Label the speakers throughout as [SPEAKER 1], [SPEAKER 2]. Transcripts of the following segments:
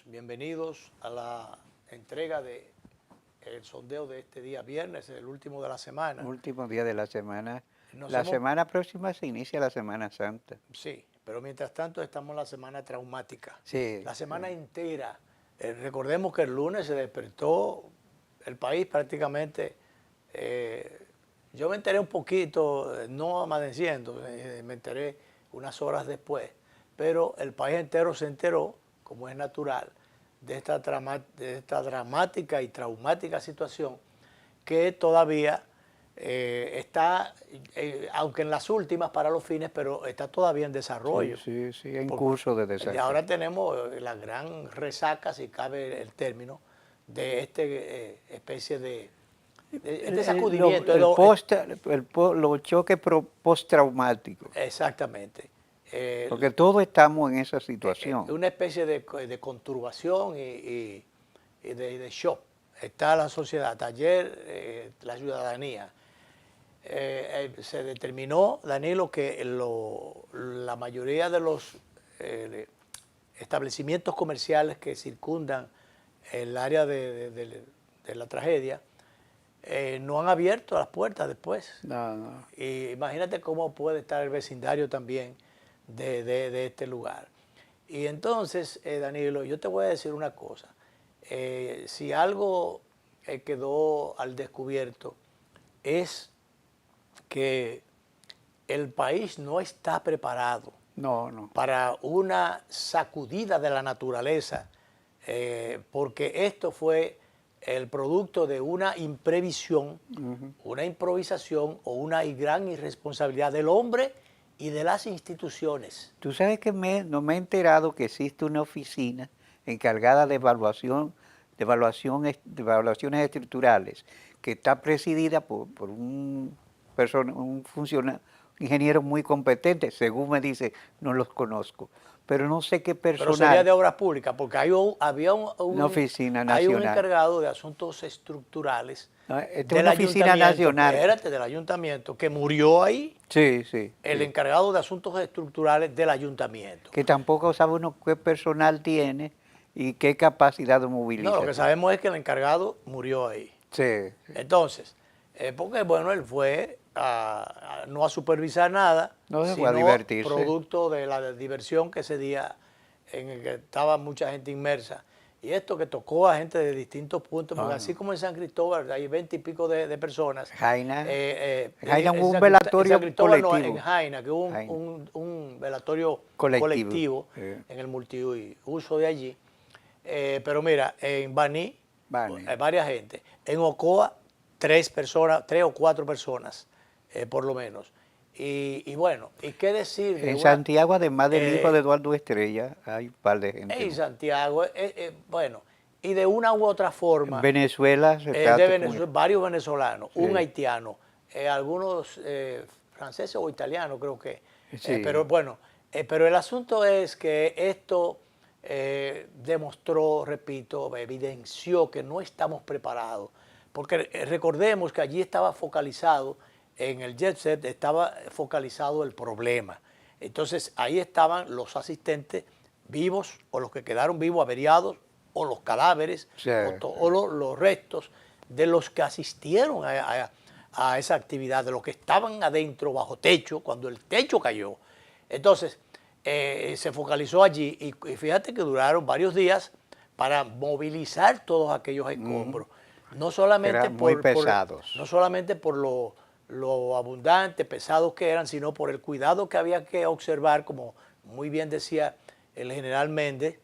[SPEAKER 1] bienvenidos a la entrega del sondeo de este día viernes, el último de la semana.
[SPEAKER 2] Último día de la semana.
[SPEAKER 1] Nos
[SPEAKER 2] La
[SPEAKER 1] hemos-
[SPEAKER 2] semana próxima se inicia la Semana Santa.
[SPEAKER 1] Sí, pero mientras tanto estamos en la semana traumática.
[SPEAKER 2] Sí,
[SPEAKER 1] La semana entera. Recordemos que el lunes se despertó el país prácticamente. Yo me enteré un poquito, no amaneciendo, me enteré unas horas después, pero el país entero se enteró, como es natural, de esta dramática y traumática situación que todavía está, aunque en las últimas para los fines, pero está todavía en desarrollo.
[SPEAKER 2] sí, en curso de
[SPEAKER 1] Y
[SPEAKER 2] desarrollo.
[SPEAKER 1] ahora tenemos la gran resaca, si cabe el término, de especie de este sacudimiento.
[SPEAKER 2] Los choques postraumáticos.
[SPEAKER 1] Exactamente.
[SPEAKER 2] Porque todos estamos en esa situación.
[SPEAKER 1] Una especie de conturbación y de shock. Está la sociedad, ayer la ciudadanía. Se determinó, Danilo, que la mayoría de los establecimientos comerciales que circundan el área de la tragedia no han abierto las puertas después.
[SPEAKER 2] No.
[SPEAKER 1] Y imagínate cómo puede estar el vecindario también de este lugar. Y entonces, Danilo, yo te voy a decir una cosa. Si algo quedó al descubierto es que el país no está preparado para una sacudida de la naturaleza, porque esto fue el producto de una imprevisión, una improvisación o una gran irresponsabilidad del hombre y de las instituciones.
[SPEAKER 2] Tú sabes que no me he enterado que existe una oficina encargada de evaluaciones estructurales, que está presidida por un ingeniero muy competente, según me dice, no los conozco, pero no sé qué personal.
[SPEAKER 1] Pero sería de obras públicas, porque había
[SPEAKER 2] una oficina
[SPEAKER 1] hay un
[SPEAKER 2] nacional.
[SPEAKER 1] encargado de asuntos estructurales
[SPEAKER 2] del ayuntamiento,
[SPEAKER 1] del ayuntamiento, que murió ahí.
[SPEAKER 2] Sí.
[SPEAKER 1] El encargado de asuntos estructurales del ayuntamiento.
[SPEAKER 2] Que tampoco sabe uno qué personal tiene y qué capacidad de movilización.
[SPEAKER 1] No, lo que sabemos es que el encargado murió ahí.
[SPEAKER 2] Sí.
[SPEAKER 1] Entonces, porque bueno, él fue no a supervisar nada,
[SPEAKER 2] sino a divertirse.
[SPEAKER 1] Producto de la diversión que ese día en el que estaba mucha gente inmersa. Y esto que tocó a gente de distintos puntos, porque así como en San Cristóbal hay 20 y pico de personas.
[SPEAKER 2] Jaina hubo un velatorio colectivo.
[SPEAKER 1] En Jaina, que hubo un velatorio colectivo en el multiuso de allí. Pero mira, en Baní hay varias gente. En Ocoa, 3 o 4 personas, por lo menos. Y bueno, ¿y qué decir?
[SPEAKER 2] En Santiago, además del hijo de Eduardo Estrella, hay un par de gente.
[SPEAKER 1] En Santiago, bueno, y de una u otra forma.
[SPEAKER 2] Venezuela,
[SPEAKER 1] varios venezolanos,
[SPEAKER 2] sí.
[SPEAKER 1] Un haitiano, algunos franceses o italianos creo que.
[SPEAKER 2] Sí.
[SPEAKER 1] Pero bueno, pero el asunto es que esto demostró, repito, evidenció que no estamos preparados. Porque recordemos que allí estaba focalizado, en el jet set estaba focalizado el problema. Entonces ahí estaban los asistentes vivos o los que quedaron vivos averiados o los cadáveres o los restos de los que asistieron a esa actividad, de los que estaban adentro bajo techo cuando el techo cayó. Entonces se focalizó allí y fíjate que duraron varios días para movilizar todos aquellos escombros. No solamente no solamente por lo abundante, pesados que eran, sino por el cuidado que había que observar, como muy bien decía el general Méndez,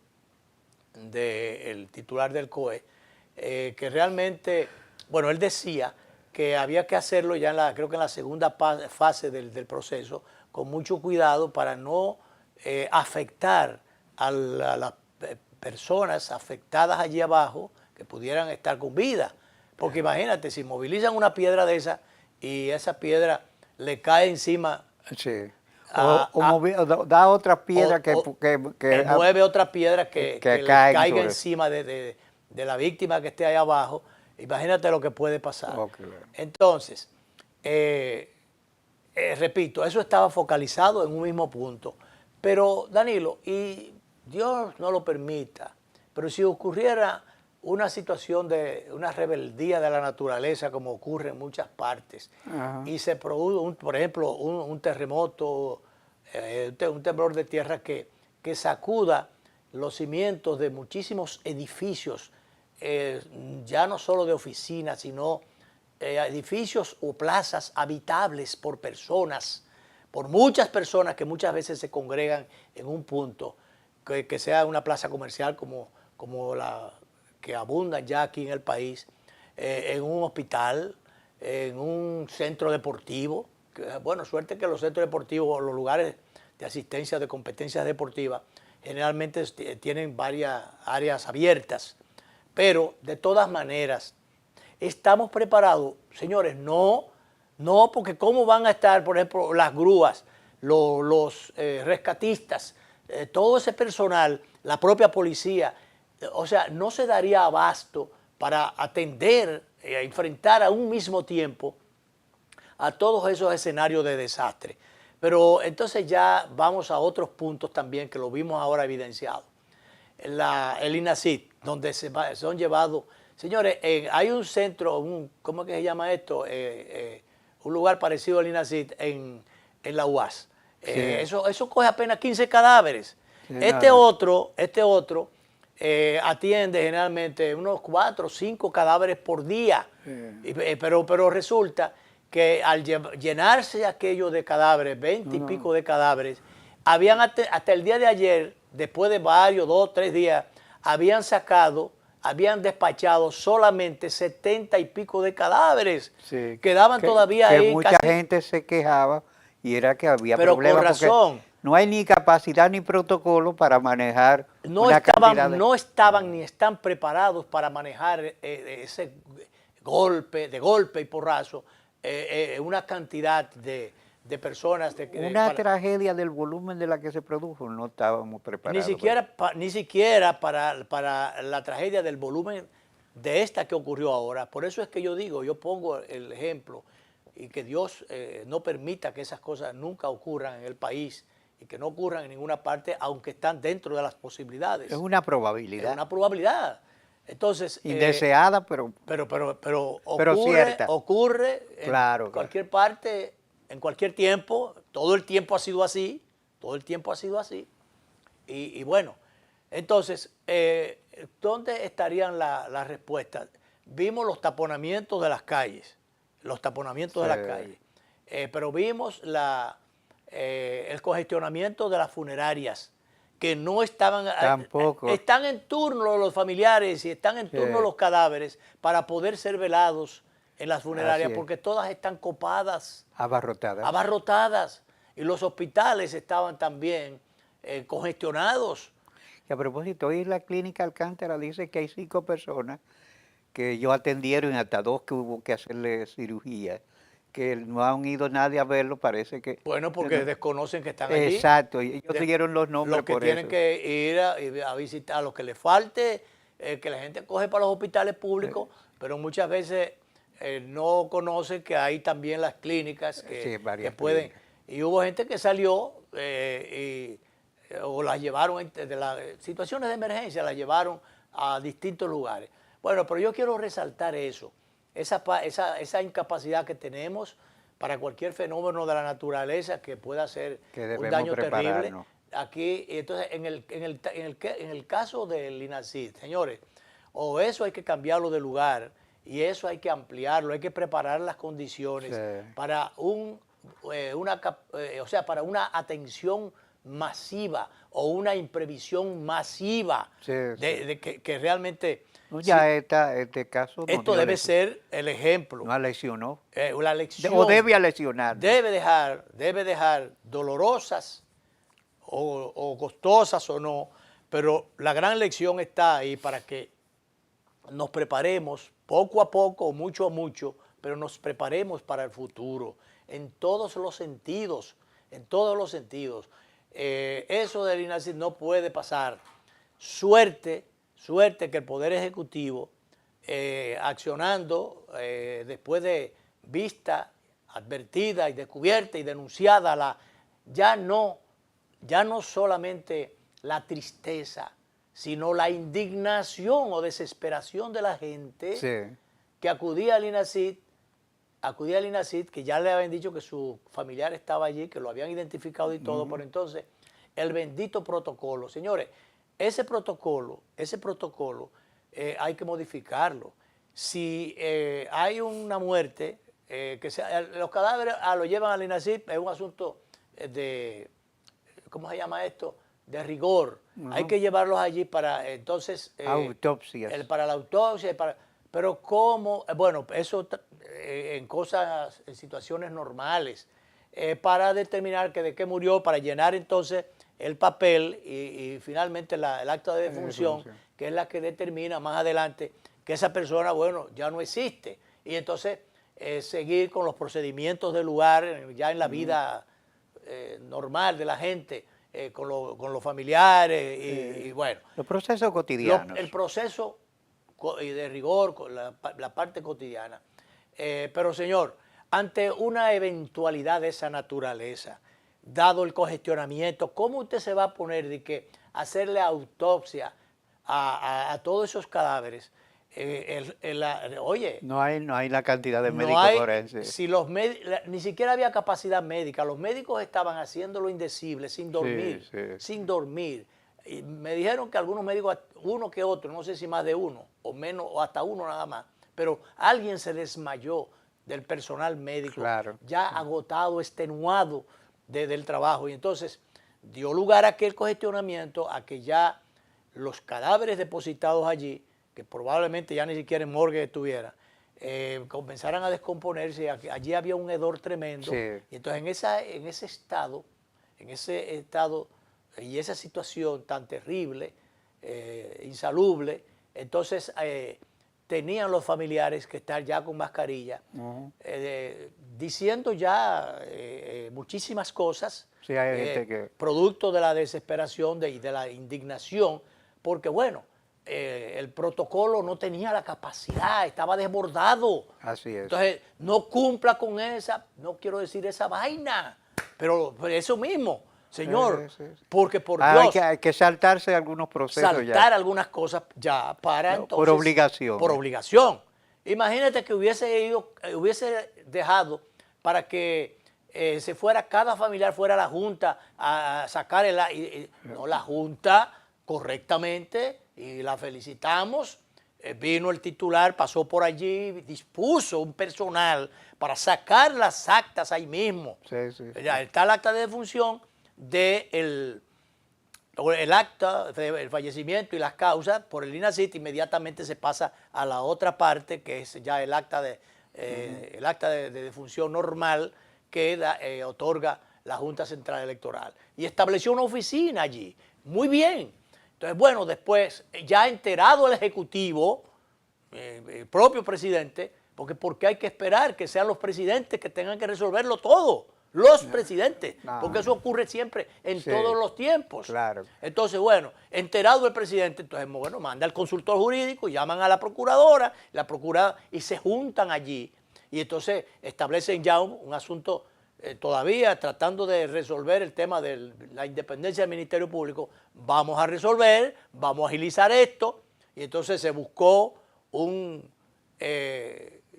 [SPEAKER 1] el titular del COE, que realmente, bueno, él decía que había que hacerlo ya creo que en la segunda fase del proceso, con mucho cuidado para no afectar a las personas afectadas allí abajo que pudieran estar con vida. Porque imagínate, si movilizan una piedra de esa y esa piedra le cae encima.
[SPEAKER 2] Sí. Da otra piedra que
[SPEAKER 1] mueve otra piedra que le caiga encima de la víctima que esté ahí abajo. Imagínate lo que puede pasar. Entonces, repito, eso estaba focalizado en un mismo punto. Pero, Danilo, y Dios no lo permita, pero si ocurriera una situación de una rebeldía de la naturaleza, como ocurre en muchas partes,
[SPEAKER 2] Ajá.
[SPEAKER 1] y se produce, por ejemplo, un terremoto, un temblor de tierra que sacuda los cimientos de muchísimos edificios, ya no solo de oficinas, sino edificios o plazas habitables por personas, por muchas personas que muchas veces se congregan en un punto, que sea una plaza comercial como la que abundan ya aquí en el país, en un hospital, en un centro deportivo. Bueno, suerte que los centros deportivos o los lugares de asistencia de competencias deportivas generalmente tienen varias áreas abiertas, pero de todas maneras, ¿estamos preparados? Señores, no, porque ¿cómo van a estar, por ejemplo, las grúas, los rescatistas, todo ese personal, la propia policía? O sea, no se daría abasto para atender, enfrentar a un mismo tiempo a todos esos escenarios de desastre. Pero entonces ya vamos a otros puntos también que lo vimos ahora evidenciado. El INACID, donde son llevados. Señores, hay un centro, ¿cómo es que se llama esto? Un lugar parecido al INACID en la UAS.
[SPEAKER 2] Sí.
[SPEAKER 1] Eso coge apenas 15 cadáveres.
[SPEAKER 2] Sí,
[SPEAKER 1] Este otro atiende generalmente unos 4 o 5 cadáveres por día.
[SPEAKER 2] Sí.
[SPEAKER 1] Pero resulta que al llenarse aquello de cadáveres, 20 y pico de cadáveres, habían hasta el día de ayer, después de varios, 2 o 3 días, habían despachado solamente 70 y pico de cadáveres.
[SPEAKER 2] Sí,
[SPEAKER 1] Quedaban todavía ahí
[SPEAKER 2] mucha
[SPEAKER 1] casi,
[SPEAKER 2] gente se quejaba y era que había
[SPEAKER 1] pero con
[SPEAKER 2] problemas porque
[SPEAKER 1] razón.
[SPEAKER 2] no hay ni capacidad ni protocolo para manejar
[SPEAKER 1] No
[SPEAKER 2] una cantidad de...
[SPEAKER 1] estaban ni están preparados para manejar ese de golpe y porrazo, una cantidad de personas.
[SPEAKER 2] Una tragedia del volumen de la que se produjo, no estábamos preparados.
[SPEAKER 1] Ni siquiera para la tragedia del volumen de esta que ocurrió ahora. Por eso es que yo digo, yo pongo el ejemplo, y que Dios no permita que esas cosas nunca ocurran en el país y que no ocurran en ninguna parte, aunque están dentro de las posibilidades.
[SPEAKER 2] Es una probabilidad.
[SPEAKER 1] Es una probabilidad. Entonces,
[SPEAKER 2] indeseada, pero
[SPEAKER 1] ocurre en
[SPEAKER 2] claro,
[SPEAKER 1] cualquier parte, en cualquier tiempo. Todo el tiempo ha sido así. Todo el tiempo ha sido así. Y bueno, entonces, ¿dónde estarían las respuestas? Vimos los taponamientos de las calles. Los taponamientos de las calles. Pero vimos el congestionamiento de las funerarias, que no estaban...
[SPEAKER 2] Tampoco.
[SPEAKER 1] Están en turno los familiares y están en turno los cadáveres para poder ser velados en las funerarias, porque todas están copadas. Abarrotadas. Y los hospitales estaban también congestionados.
[SPEAKER 2] Y a propósito, hoy la clínica Alcántara dice que hay 5 personas que ellos atendieron, hasta 2 que hubo que hacerle cirugía, que no han ido nadie a verlo, parece que...
[SPEAKER 1] Bueno, porque desconocen que están allí.
[SPEAKER 2] Exacto, y ellos dieron los nombres por eso.
[SPEAKER 1] Los que tienen que ir a visitar, a los que les falte, que la gente coge para los hospitales públicos, pero muchas veces no conocen que hay también las clínicas que pueden... Clínicas. Y hubo gente que salió o las llevaron, de las situaciones de emergencia, las llevaron a distintos lugares. Bueno, pero yo quiero resaltar eso. Esa incapacidad que tenemos para cualquier fenómeno de la naturaleza que pueda hacer un daño terrible. Aquí, entonces, en el caso del INACID, señores, o eso hay que cambiarlo de lugar y eso hay que ampliarlo, hay que preparar las condiciones para para una atención masiva o una imprevisión masiva de que realmente...
[SPEAKER 2] Ya este caso...
[SPEAKER 1] Esto debe ser el ejemplo.
[SPEAKER 2] No lesionó.
[SPEAKER 1] La lección.
[SPEAKER 2] O debe lesionar.
[SPEAKER 1] Debe dejar dolorosas o costosas o no, pero la gran lección está ahí para que nos preparemos poco a poco, mucho a mucho, pero nos preparemos para el futuro en todos los sentidos, eso del INACID no puede pasar. Suerte que el Poder Ejecutivo, accionando después de vista, advertida y descubierta y denunciada ya no solamente la tristeza, sino la indignación o desesperación de la gente
[SPEAKER 2] Sí.
[SPEAKER 1] que acudía al INACID, que ya le habían dicho que su familiar estaba allí, que lo habían identificado y todo, pero entonces el bendito protocolo. Señores, ese protocolo hay que modificarlo. Si hay una muerte, los cadáveres lo llevan al INACID, es un asunto de, ¿cómo se llama esto? De rigor. Hay que llevarlos allí para entonces...
[SPEAKER 2] Autopsias.
[SPEAKER 1] Para la autopsia, pero cómo, bueno, eso en cosas, en situaciones normales, para determinar que de qué murió, para llenar entonces el papel y finalmente el acta de defunción, que es la que determina más adelante que esa persona, bueno, ya no existe. Y entonces seguir con los procedimientos del lugar, ya en la vida normal de la gente, con los familiares y bueno.
[SPEAKER 2] Los procesos cotidianos.
[SPEAKER 1] El proceso de rigor, con la parte cotidiana. Pero señor, ante una eventualidad de esa naturaleza, dado el congestionamiento, ¿cómo usted se va a poner de que hacerle autopsia a todos esos cadáveres? Oye,
[SPEAKER 2] No hay la cantidad de
[SPEAKER 1] no
[SPEAKER 2] médicos
[SPEAKER 1] hay,
[SPEAKER 2] forenses.
[SPEAKER 1] si ni siquiera había capacidad médica, los médicos estaban haciendo lo indecible, sin dormir,
[SPEAKER 2] Sí, sí.
[SPEAKER 1] sin dormir. Y me dijeron que algunos médicos, uno que otro, no sé si más de uno, o menos, o hasta uno nada más, pero alguien se desmayó del personal médico,
[SPEAKER 2] Claro.
[SPEAKER 1] ya agotado, extenuado del trabajo. Y entonces dio lugar a aquel congestionamiento, a que ya los cadáveres depositados allí, que probablemente ya ni siquiera en morgue estuvieran, comenzaran a descomponerse. Allí había un hedor tremendo.
[SPEAKER 2] Sí.
[SPEAKER 1] Y entonces en ese estado y esa situación tan terrible, insalubre, entonces tenían los familiares que estar ya con mascarilla, diciendo ya muchísimas cosas,
[SPEAKER 2] Sí, hay gente que...
[SPEAKER 1] producto de la desesperación y de la indignación, porque bueno, el protocolo no tenía la capacidad, estaba desbordado.
[SPEAKER 2] Así es.
[SPEAKER 1] Entonces, no cumpla con esa, no quiero decir esa vaina, pero eso mismo, señor,
[SPEAKER 2] Sí.
[SPEAKER 1] porque por Dios,
[SPEAKER 2] Hay que saltarse algunos procesos
[SPEAKER 1] saltar
[SPEAKER 2] ya.
[SPEAKER 1] algunas cosas ya para
[SPEAKER 2] No,
[SPEAKER 1] entonces...
[SPEAKER 2] por obligación.
[SPEAKER 1] Por obligación. Imagínate que hubiese dejado para que se fuera, cada familiar fuera a la Junta a sacar no, la Junta correctamente, y la felicitamos, vino el titular, pasó por allí, dispuso un personal para sacar las actas ahí mismo.
[SPEAKER 2] Sí.
[SPEAKER 1] Ya está el acta de defunción el acta del fallecimiento y las causas por el INACID, inmediatamente se pasa a la otra parte, que es ya el acta de defunción normal que otorga la Junta Central Electoral. Y estableció una oficina allí. Muy bien. Entonces, bueno, después, ya enterado el Ejecutivo, el propio presidente, porque hay que esperar que sean los presidentes que tengan que resolverlo todo. Los presidentes, porque eso ocurre siempre en todos los tiempos.
[SPEAKER 2] Claro.
[SPEAKER 1] Entonces, bueno, enterado el presidente, entonces, bueno, manda al consultor jurídico, llaman a la procuradora y se juntan allí. Y entonces establecen ya un asunto todavía tratando de resolver el tema de la independencia del Ministerio Público. Vamos a resolver, vamos a agilizar esto. Y entonces se buscó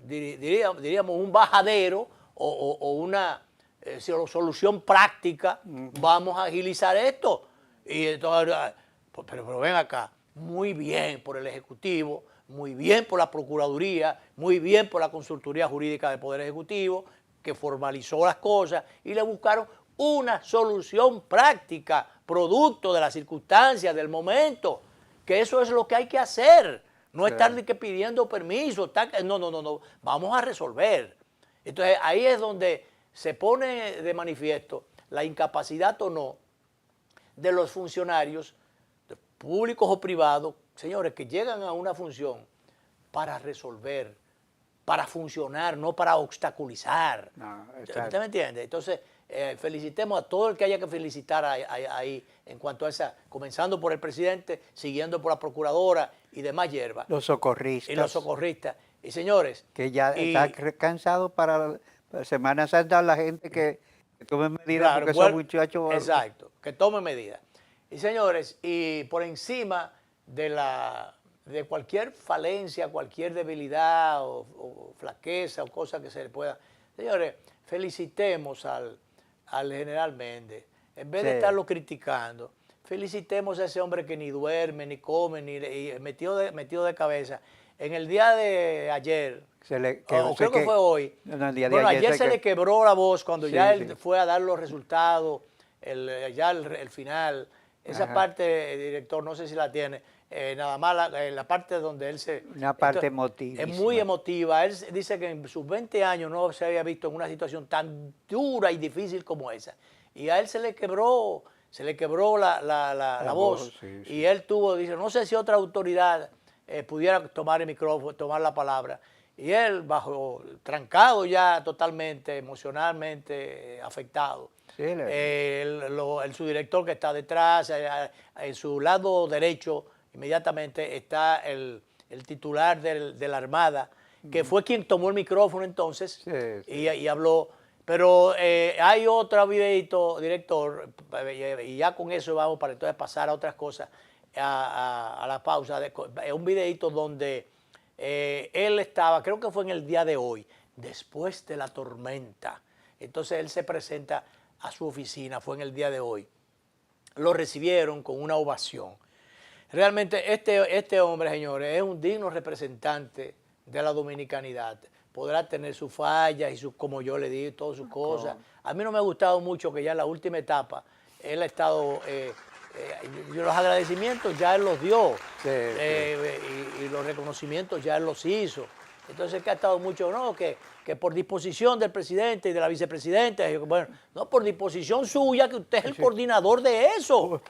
[SPEAKER 1] diríamos, un bajadero o una solución práctica. Vamos a agilizar esto. Y entonces, pero ven acá, muy bien por el Ejecutivo, muy bien por la Procuraduría, muy bien por la Consultoría Jurídica del Poder Ejecutivo, que formalizó las cosas y le buscaron una solución práctica, producto de las circunstancias, del momento, que eso es lo que hay que hacer. No estar ni que pidiendo permiso, no, vamos a resolver. Entonces ahí es donde se pone de manifiesto la incapacidad o no de los funcionarios, públicos o privados, señores, que llegan a una función para resolver, para funcionar, no para obstaculizar. ¿Usted me entiende? Entonces, felicitemos a todo el que haya que felicitar ahí en cuanto a esa, comenzando por el presidente, siguiendo por la procuradora y demás hierbas.
[SPEAKER 2] Los socorristas.
[SPEAKER 1] Y los socorristas. Y señores...
[SPEAKER 2] Que ya está cansado para Semana Santa la gente que tome medidas,
[SPEAKER 1] claro,
[SPEAKER 2] porque esos muchachos...
[SPEAKER 1] Exacto, que tomen medidas. Y señores, y por encima de cualquier falencia, cualquier debilidad o flaqueza o cosa que se le pueda. Señores, felicitemos al general Méndez. En vez de estarlo criticando, felicitemos a ese hombre que ni duerme, ni come, ni metido de cabeza. En el día de ayer, creo que fue hoy, ayer se le quebró la voz cuando ya él fue a dar los resultados, ya el final. Esa parte, director, no sé si la tiene, nada más la parte donde él se...
[SPEAKER 2] Una parte emotiva.
[SPEAKER 1] Es muy emotiva. Él dice que en sus 20 años no se había visto en una situación tan dura y difícil como esa. Y a él se le quebró la voz. Sí. Y él dice, no sé si otra autoridad pudiera tomar el micrófono, tomar la palabra. Y él, trancado ya totalmente, emocionalmente afectado. Sí, su director que está detrás, en su lado derecho, inmediatamente está el titular de la Armada, que fue quien tomó el micrófono entonces y habló. Pero hay otro videito, director, y ya con eso vamos para entonces pasar a otras cosas, a la pausa. Un videito donde él estaba, creo que fue en el día de hoy, después de la tormenta. Entonces él se presenta a su oficina, fue en el día de hoy. Lo recibieron con una ovación. Realmente este hombre, señores, es un digno representante de la dominicanidad. Podrá tener sus fallas y sus, como yo le digo, todas sus cosas. A mí no me ha gustado mucho que ya en la última etapa él ha estado, los agradecimientos ya él los dio, y los reconocimientos ya él los hizo. Entonces que ha estado mucho, no, que por disposición del presidente y de la vicepresidenta, bueno, no, por disposición suya, que usted es el coordinador de eso.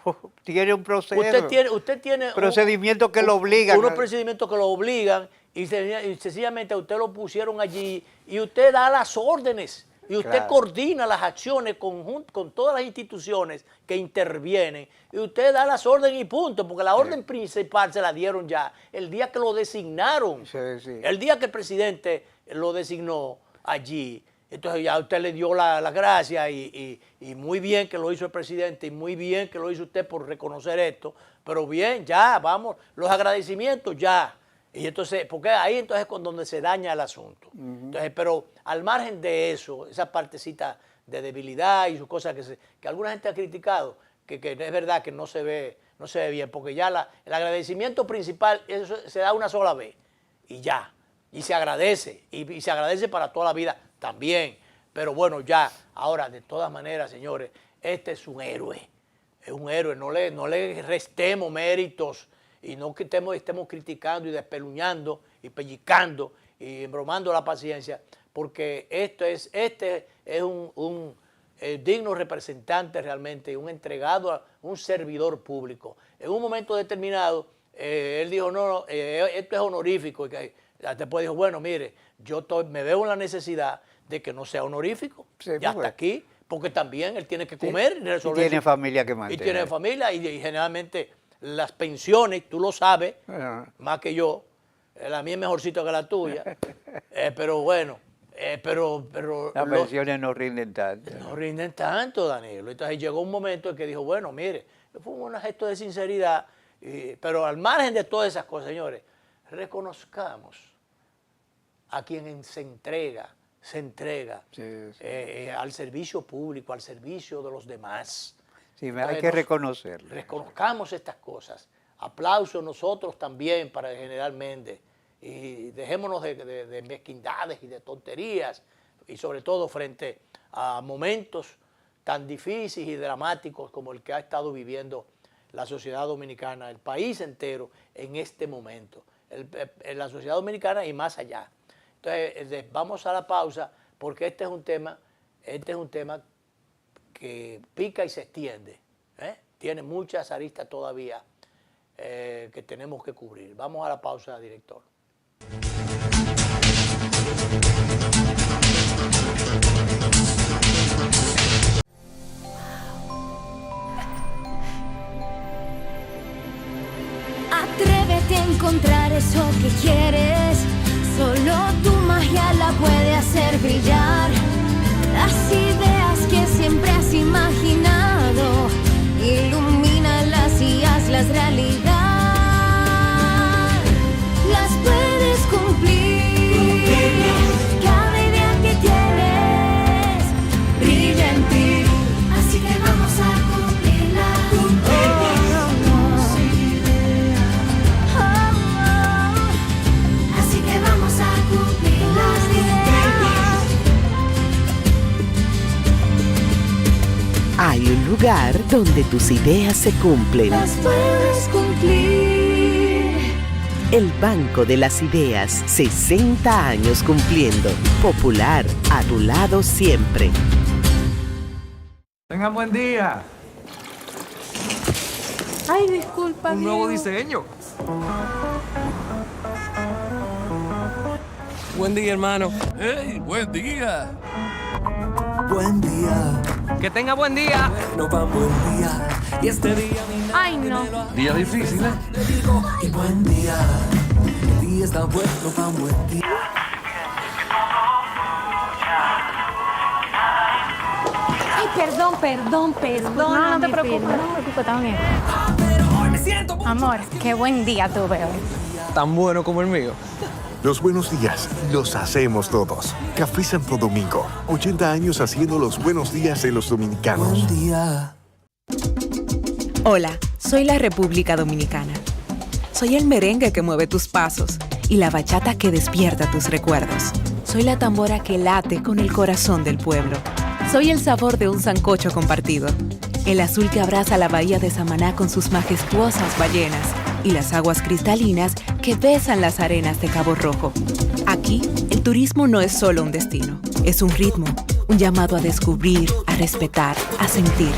[SPEAKER 2] Tiene un proceso.
[SPEAKER 1] Usted tiene
[SPEAKER 2] procedimientos que lo obligan.
[SPEAKER 1] Unos procedimientos que lo obligan y sencillamente a usted lo pusieron allí y usted da las órdenes y usted coordina las acciones con todas las instituciones que intervienen y usted da las órdenes y punto, porque la orden principal se la dieron ya el día que lo designaron, el día que el presidente lo designó allí. Entonces ya usted le dio la gracia y muy bien que lo hizo el presidente y muy bien que lo hizo usted por reconocer esto, pero bien, ya, vamos, los agradecimientos ya. Y entonces, porque ahí entonces es con donde se daña el asunto. Entonces, pero al margen de eso, esa partecita de debilidad y sus cosas que alguna gente ha criticado, que es verdad que no se ve bien, porque ya el agradecimiento principal eso se da una sola vez y ya, y se agradece, y se agradece para toda la vida también. Pero bueno, ya, ahora de todas maneras, señores, este es un héroe, no le restemos méritos. Y no que estemos criticando y despeluñando y pellizcando y embromando la paciencia, porque este es un digno representante realmente, un entregado, un servidor público. En un momento determinado, él dijo, no, esto es honorífico. Y después dijo, bueno, mire, me veo en la necesidad de que no sea honorífico, ya hasta aquí, porque también él tiene que comer y resolver.
[SPEAKER 2] Y tiene familia que mantener.
[SPEAKER 1] Y tiene familia y generalmente... Las pensiones, tú lo sabes, más que yo, la mía es mejorcita que la tuya, pero bueno,
[SPEAKER 2] las pensiones no rinden tanto.
[SPEAKER 1] No rinden tanto, Danilo. Entonces llegó un momento en que dijo, bueno, mire, fue un gesto de sinceridad, pero al margen de todas esas cosas, señores, reconozcamos a quien se entrega al servicio público, al servicio de los demás.
[SPEAKER 2] Sí, entonces, hay que reconocerlo.
[SPEAKER 1] Reconozcamos estas cosas. Aplausos nosotros también para el general Méndez. Y dejémonos de mezquindades y de tonterías. Y sobre todo frente a momentos tan difíciles y dramáticos como el que ha estado viviendo la sociedad dominicana, el país entero en este momento. La sociedad dominicana y más allá. Entonces, vamos a la pausa porque este es un tema que pica y se extiende, tiene muchas aristas todavía que tenemos que cubrir. Vamos a la pausa, director.
[SPEAKER 3] Atrévete a encontrar eso que quieres, solo tu magia la puede hacer brillar. Las ideas que siempre has imaginado, ilumínalas y hazlas realidad.
[SPEAKER 4] lugar donde tus ideas se cumplen.
[SPEAKER 3] Las puedes cumplir.
[SPEAKER 4] El Banco de las Ideas, 60 años cumpliendo. Popular, a tu lado siempre.
[SPEAKER 5] Tengan buen día.
[SPEAKER 6] Ay, disculpa,
[SPEAKER 5] Un nuevo
[SPEAKER 6] Diego.
[SPEAKER 5] diseño. Buen día, hermano.
[SPEAKER 7] ¡Hey, buen día!
[SPEAKER 8] Buen día,
[SPEAKER 5] Que tenga buen día.
[SPEAKER 8] no va buen día. Y este día mi
[SPEAKER 6] Ay, no.
[SPEAKER 7] Día difícil, ¿eh?
[SPEAKER 8] te digo, y buen día. El día está bueno, va buen día.
[SPEAKER 6] Ay, perdón.
[SPEAKER 9] No te preocupes, está bien. Amor, qué buen día tuve hoy.
[SPEAKER 5] Tan bueno como el mío.
[SPEAKER 10] Los buenos días los hacemos todos. Café Santo Domingo, 80 años haciendo los buenos días de los dominicanos.
[SPEAKER 8] Buen día.
[SPEAKER 11] Hola, soy la República Dominicana. Soy el merengue que mueve tus pasos y la bachata que despierta tus recuerdos. Soy la tambora que late con el corazón del pueblo. Soy el sabor de un sancocho compartido, el azul que abraza la bahía de Samaná con sus majestuosas ballenas y las aguas cristalinas que besan las arenas de Cabo Rojo. Aquí, el turismo no es solo un destino, es un ritmo, un llamado a descubrir, a respetar, a sentir.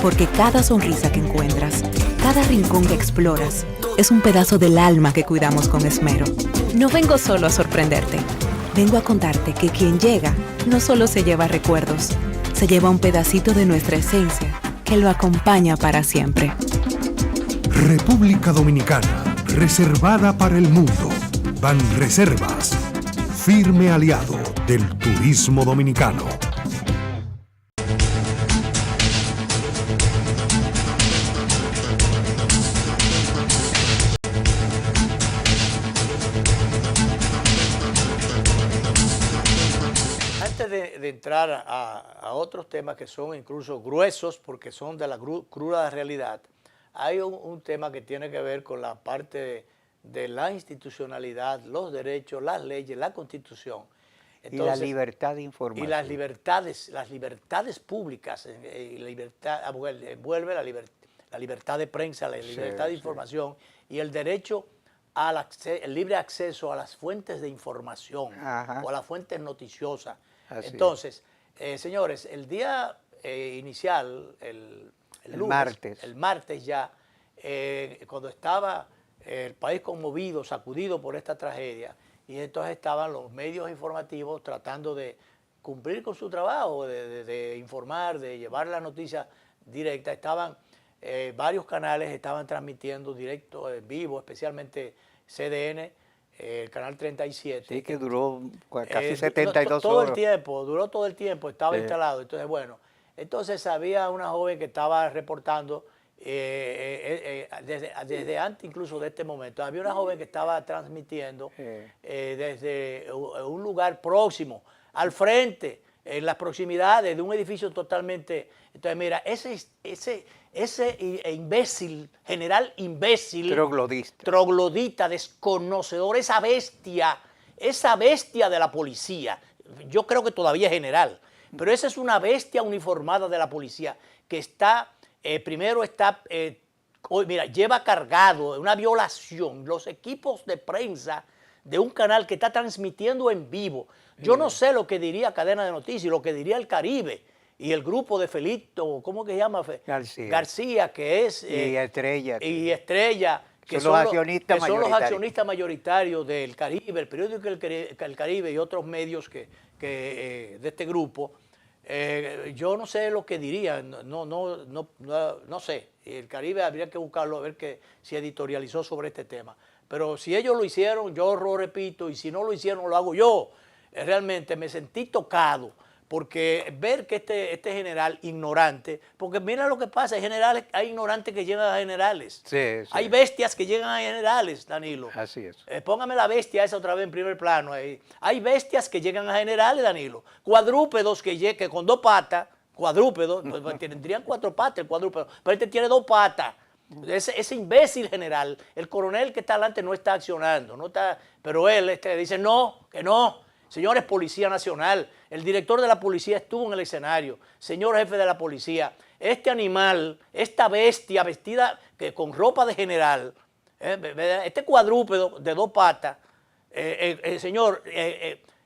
[SPEAKER 11] Porque cada sonrisa que encuentras, cada rincón que exploras, es un pedazo del alma que cuidamos con esmero. No vengo solo a sorprenderte, vengo a contarte que quien llega no solo se lleva recuerdos, se lleva un pedacito de nuestra esencia que lo acompaña para siempre.
[SPEAKER 12] República Dominicana, reservada para el mundo. Banreservas, firme aliado del turismo dominicano.
[SPEAKER 1] Antes de entrar a otros temas que son incluso gruesos porque son de la cruda realidad, hay un tema que tiene que ver con la parte de la institucionalidad, los derechos, las leyes, la Constitución.
[SPEAKER 2] y
[SPEAKER 1] Entonces,
[SPEAKER 2] la libertad de información.
[SPEAKER 1] Y las libertades públicas, envuelve la libertad de prensa, la libertad de información y el derecho al el libre acceso a las fuentes de información o a las fuentes noticiosas. Entonces, señores, el día inicial, el lunes, el martes ya, cuando estaba el país conmovido, sacudido por esta tragedia, y entonces estaban los medios informativos tratando de cumplir con su trabajo, de informar, de llevar la noticia directa. Estaban varios canales, estaban transmitiendo directo, en vivo, especialmente CDN, el canal 37.
[SPEAKER 2] Sí, que duró casi 72
[SPEAKER 1] todo
[SPEAKER 2] horas.
[SPEAKER 1] Duró todo el tiempo, estaba instalado. Entonces, bueno, entonces había una joven que estaba reportando desde antes incluso de este momento. Había una joven que estaba transmitiendo desde un lugar próximo, al frente, en las proximidades de un edificio totalmente... Entonces, mira, ese imbécil, general imbécil... Troglodita, desconocedor, esa bestia de la policía. Yo creo que todavía es general, pero esa es una bestia uniformada de la policía que está... primero está, mira, lleva cargado una violación los equipos de prensa de un canal que está transmitiendo en vivo. Yo no sé lo que diría Cadena de Noticias, lo que diría el Caribe y el grupo de Felito, ¿cómo que se llama? García, que es...
[SPEAKER 2] y Estrella.
[SPEAKER 1] Que
[SPEAKER 2] son los
[SPEAKER 1] accionistas mayoritarios del Caribe, el periódico El Caribe y otros medios de este grupo. Yo no sé lo que dirían, no sé. El Caribe habría que buscarlo a ver si editorializó sobre este tema. Pero si ellos lo hicieron, yo lo repito, y si no lo hicieron, lo hago yo. Realmente me sentí tocado, porque ver que este general ignorante, porque mira lo que pasa, hay ignorantes que llegan a generales. Hay bestias que llegan a generales, Danilo.
[SPEAKER 2] Así es.
[SPEAKER 1] Póngame la bestia esa otra vez en primer plano. Hay bestias que llegan a generales, Danilo. Cuadrúpedos que con 2 patas, cuadrúpedos, tendrían 4 patas el cuadrúpedo, pero este tiene 2 patas. Ese imbécil general, el coronel que está adelante no está accionando, pero él dice que no. Señores, Policía Nacional, el director de la policía estuvo en el escenario. Señor jefe de la policía, este animal, esta bestia vestida con ropa de general, este cuadrúpedo de 2 patas, señor,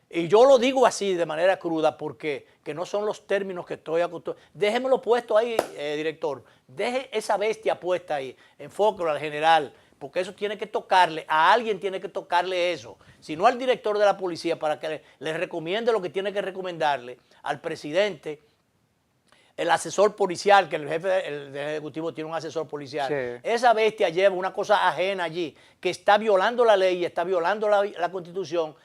[SPEAKER 1] y yo lo digo así de manera cruda porque que no son los términos que estoy acostumbrado. Déjemelo puesto ahí, director. Deje esa bestia puesta ahí. Enfóquelo al general, porque eso tiene que tocarle. A alguien tiene que tocarle eso. Si no al director de la policía para que le recomiende lo que tiene que recomendarle, al presidente, el asesor policial, que el jefe del Ejecutivo tiene un asesor policial. Sí. Esa bestia lleva una cosa ajena allí, que está violando la ley, está violando la Constitución,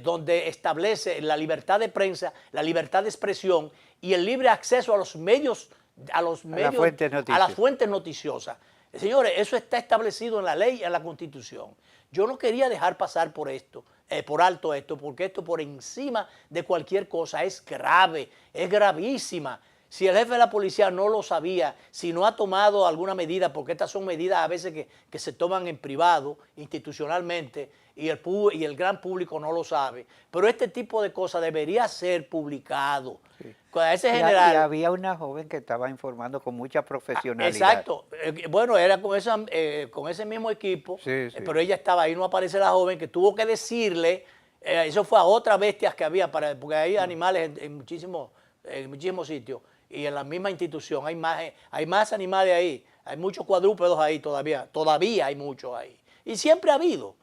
[SPEAKER 1] donde establece la libertad de prensa, la libertad de expresión y el libre acceso a los medios, a las fuentes noticiosas. Señores, eso está establecido en la ley y en la Constitución. Yo no quería dejar pasar por esto, por alto esto, porque esto por encima de cualquier cosa es grave, es gravísima. Si el jefe de la policía no lo sabía, si no ha tomado alguna medida, porque estas son medidas a veces que se toman en privado, institucionalmente, y el gran público no lo sabe. Pero este tipo de cosas debería ser publicado. Sí. Ese general,
[SPEAKER 2] y había una joven que estaba informando con mucha profesionalidad.
[SPEAKER 1] Exacto. Bueno, era con ese mismo equipo, sí, sí. Pero ella estaba ahí, no aparece la joven, que tuvo que decirle, eso fue a otras bestias que había, porque hay animales en muchísimos sitios. Y en la misma institución hay más animales ahí, hay muchos cuadrúpedos ahí todavía hay muchos ahí. Y siempre ha habido,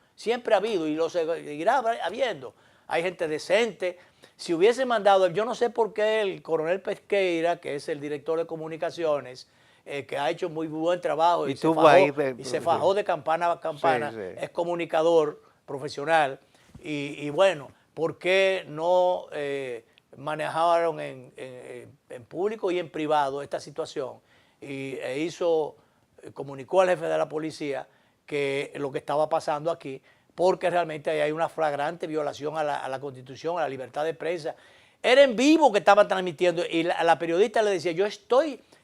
[SPEAKER 1] y lo seguirá habiendo. Hay gente decente. Si hubiese mandado, yo no sé por qué el coronel Pesqueira, que es el director de comunicaciones, que ha hecho muy buen trabajo y se fajó de campana a campana, sí, sí. Es comunicador profesional, y bueno, ¿por qué no manejaron en público y en privado esta situación? Y comunicó al jefe de la policía que lo que estaba pasando aquí, porque realmente hay una flagrante violación a la Constitución, a la libertad de prensa. Era en vivo que estaba transmitiendo, y la periodista le decía,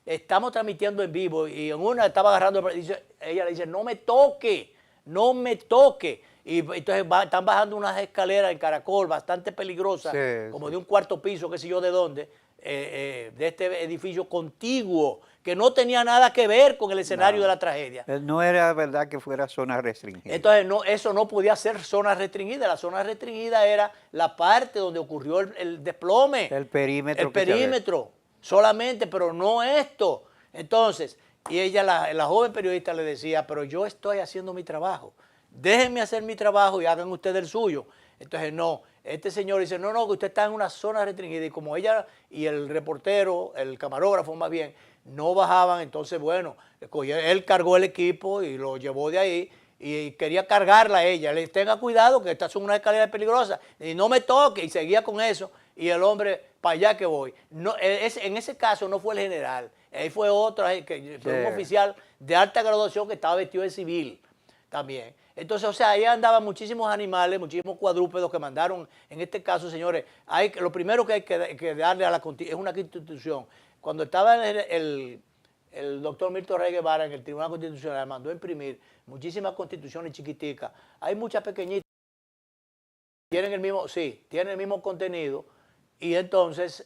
[SPEAKER 1] estamos transmitiendo en vivo, y en una estaba agarrando, ella le dice, no me toque, y entonces están bajando unas escaleras en Caracol bastante peligrosas, sí, como sí. De un 4º piso, qué sé yo de dónde, de este edificio contiguo, que no tenía nada que ver con el escenario de la tragedia.
[SPEAKER 2] No era verdad que fuera zona restringida.
[SPEAKER 1] Entonces eso no podía ser zona restringida. La zona restringida era la parte donde ocurrió el desplome.
[SPEAKER 2] El perímetro.
[SPEAKER 1] El perímetro, solamente, pero no esto. Entonces, y ella, la joven periodista le decía, pero yo estoy haciendo mi trabajo. Déjenme hacer mi trabajo y hagan ustedes el suyo. Entonces, no, este señor dice, no, que usted está en una zona restringida, y como ella y el reportero, el camarógrafo más bien, no bajaban, entonces, bueno, él cargó el equipo y lo llevó de ahí y quería cargarla a ella. Le tenga cuidado que estas son unas escaleras peligrosas y no me toque, y seguía con eso, y el hombre, para allá que voy. No, en ese caso no fue el general, ahí fue otro, fue un oficial de alta graduación que estaba vestido de civil también. Entonces, o sea, ahí andaban muchísimos animales, muchísimos cuadrúpedos que mandaron. En este caso, señores, lo primero que hay que darle es una constitución. Cuando estaba el doctor Milton Rey Guevara en el Tribunal Constitucional, mandó a imprimir muchísimas constituciones chiquiticas. Hay muchas pequeñitas. Tienen el mismo contenido. Y entonces,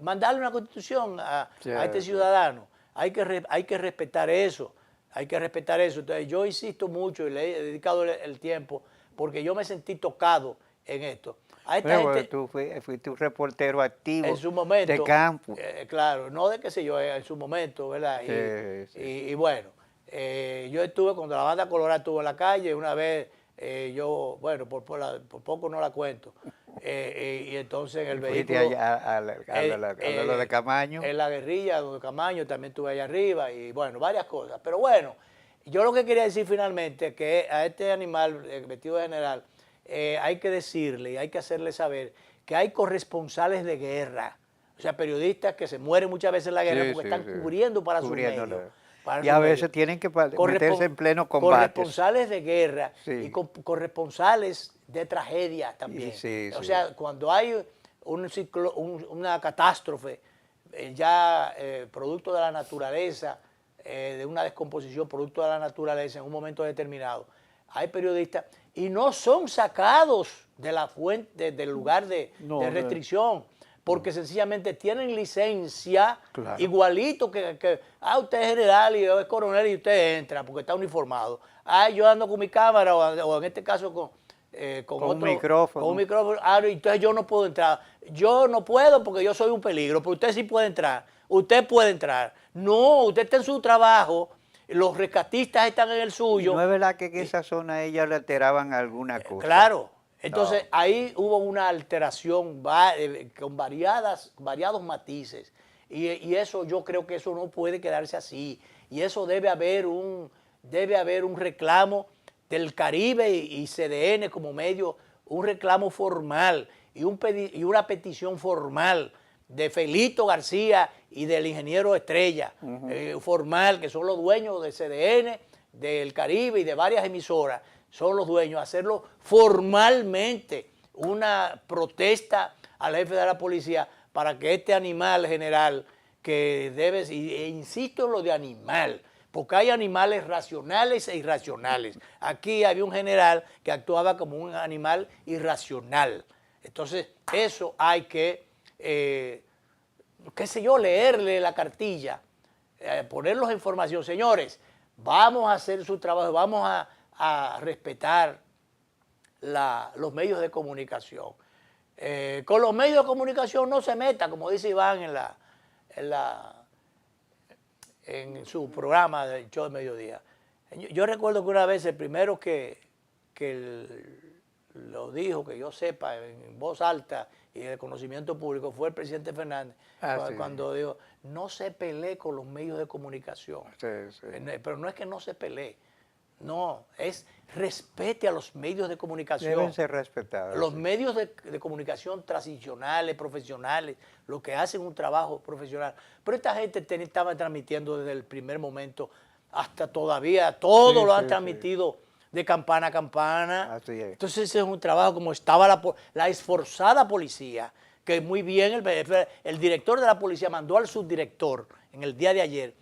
[SPEAKER 1] mandarle una constitución a este ciudadano. Hay que respetar eso. Hay que respetar eso. Entonces, yo insisto mucho y le he dedicado el tiempo porque yo me sentí tocado en esto. A esta gente,
[SPEAKER 2] tú fuiste un reportero activo
[SPEAKER 1] en su momento,
[SPEAKER 2] de campo.
[SPEAKER 1] Claro, no de qué sé yo, en su momento, ¿verdad? Y bueno, yo estuve cuando la banda Colorada estuvo en la calle, una vez por poco no la cuento. Y entonces en el vehículo...
[SPEAKER 2] a lo de Camaño.
[SPEAKER 1] En la guerrilla, donde Camaño, también estuve allá arriba, y bueno, varias cosas. Pero bueno, yo lo que quería decir finalmente es que a este animal vestido de general, hay que decirle y hay que hacerle saber que hay corresponsales de guerra, o sea, periodistas que se mueren muchas veces en la guerra porque están cubriendo para su medio.
[SPEAKER 2] Y a veces tienen que meterse en pleno combate.
[SPEAKER 1] Corresponsales de guerra y corresponsales de tragedia también. O sea, cuando hay una catástrofe producto de la naturaleza, de una descomposición producto de la naturaleza en un momento determinado, hay periodistas y no son sacados de la fuente, del lugar de restricción, porque sencillamente tienen licencia
[SPEAKER 2] Claro.
[SPEAKER 1] igualito que usted es general y yo es coronel y usted entra porque está uniformado. Yo ando con mi cámara o en este caso con
[SPEAKER 2] un micrófono.
[SPEAKER 1] Con un micrófono. Entonces yo no puedo entrar. Yo no puedo porque yo soy un peligro, pero usted sí puede entrar. Usted puede entrar. No, usted está en su trabajo, los rescatistas están en el suyo.
[SPEAKER 2] ¿No es verdad que en esa zona ellas le alteraban alguna cosa?
[SPEAKER 1] Claro. Entonces ahí hubo una alteración con variados matices. Y eso yo creo que eso no puede quedarse así. Y eso debe haber un reclamo del Caribe y CDN como medio, un reclamo formal y una petición formal de Felito García y del ingeniero Estrella, formal, que son los dueños de CDN, del Caribe y de varias emisoras, son los dueños, hacerlo formalmente, una protesta al jefe de la policía para que este animal general que debe, e insisto en lo de animal, porque hay animales racionales e irracionales. Aquí había un general que actuaba como un animal irracional. Entonces, eso hay que, qué sé yo, leerle la cartilla, ponerlos en formación. Señores, vamos a hacer su trabajo, vamos a respetar los medios de comunicación. Con los medios de comunicación no se meta, como dice Iván en su programa del show de mediodía. Yo recuerdo que una vez el primero que lo dijo, que yo sepa, en voz alta y de conocimiento público, fue el presidente Fernández, cuando dijo, no se pelee con los medios de comunicación.
[SPEAKER 2] Sí, sí.
[SPEAKER 1] Pero no es que no se pelee, no, es respete a los medios de comunicación.
[SPEAKER 2] Deben ser respetados.
[SPEAKER 1] Los medios de comunicación tradicionales, profesionales, los que hacen un trabajo profesional. Pero esta gente estaba transmitiendo desde el primer momento hasta todavía, todo lo han transmitido de campana a campana.
[SPEAKER 2] Así es.
[SPEAKER 1] Entonces ese es un trabajo como estaba la esforzada policía, que muy bien el director de la policía mandó al subdirector en el día de ayer,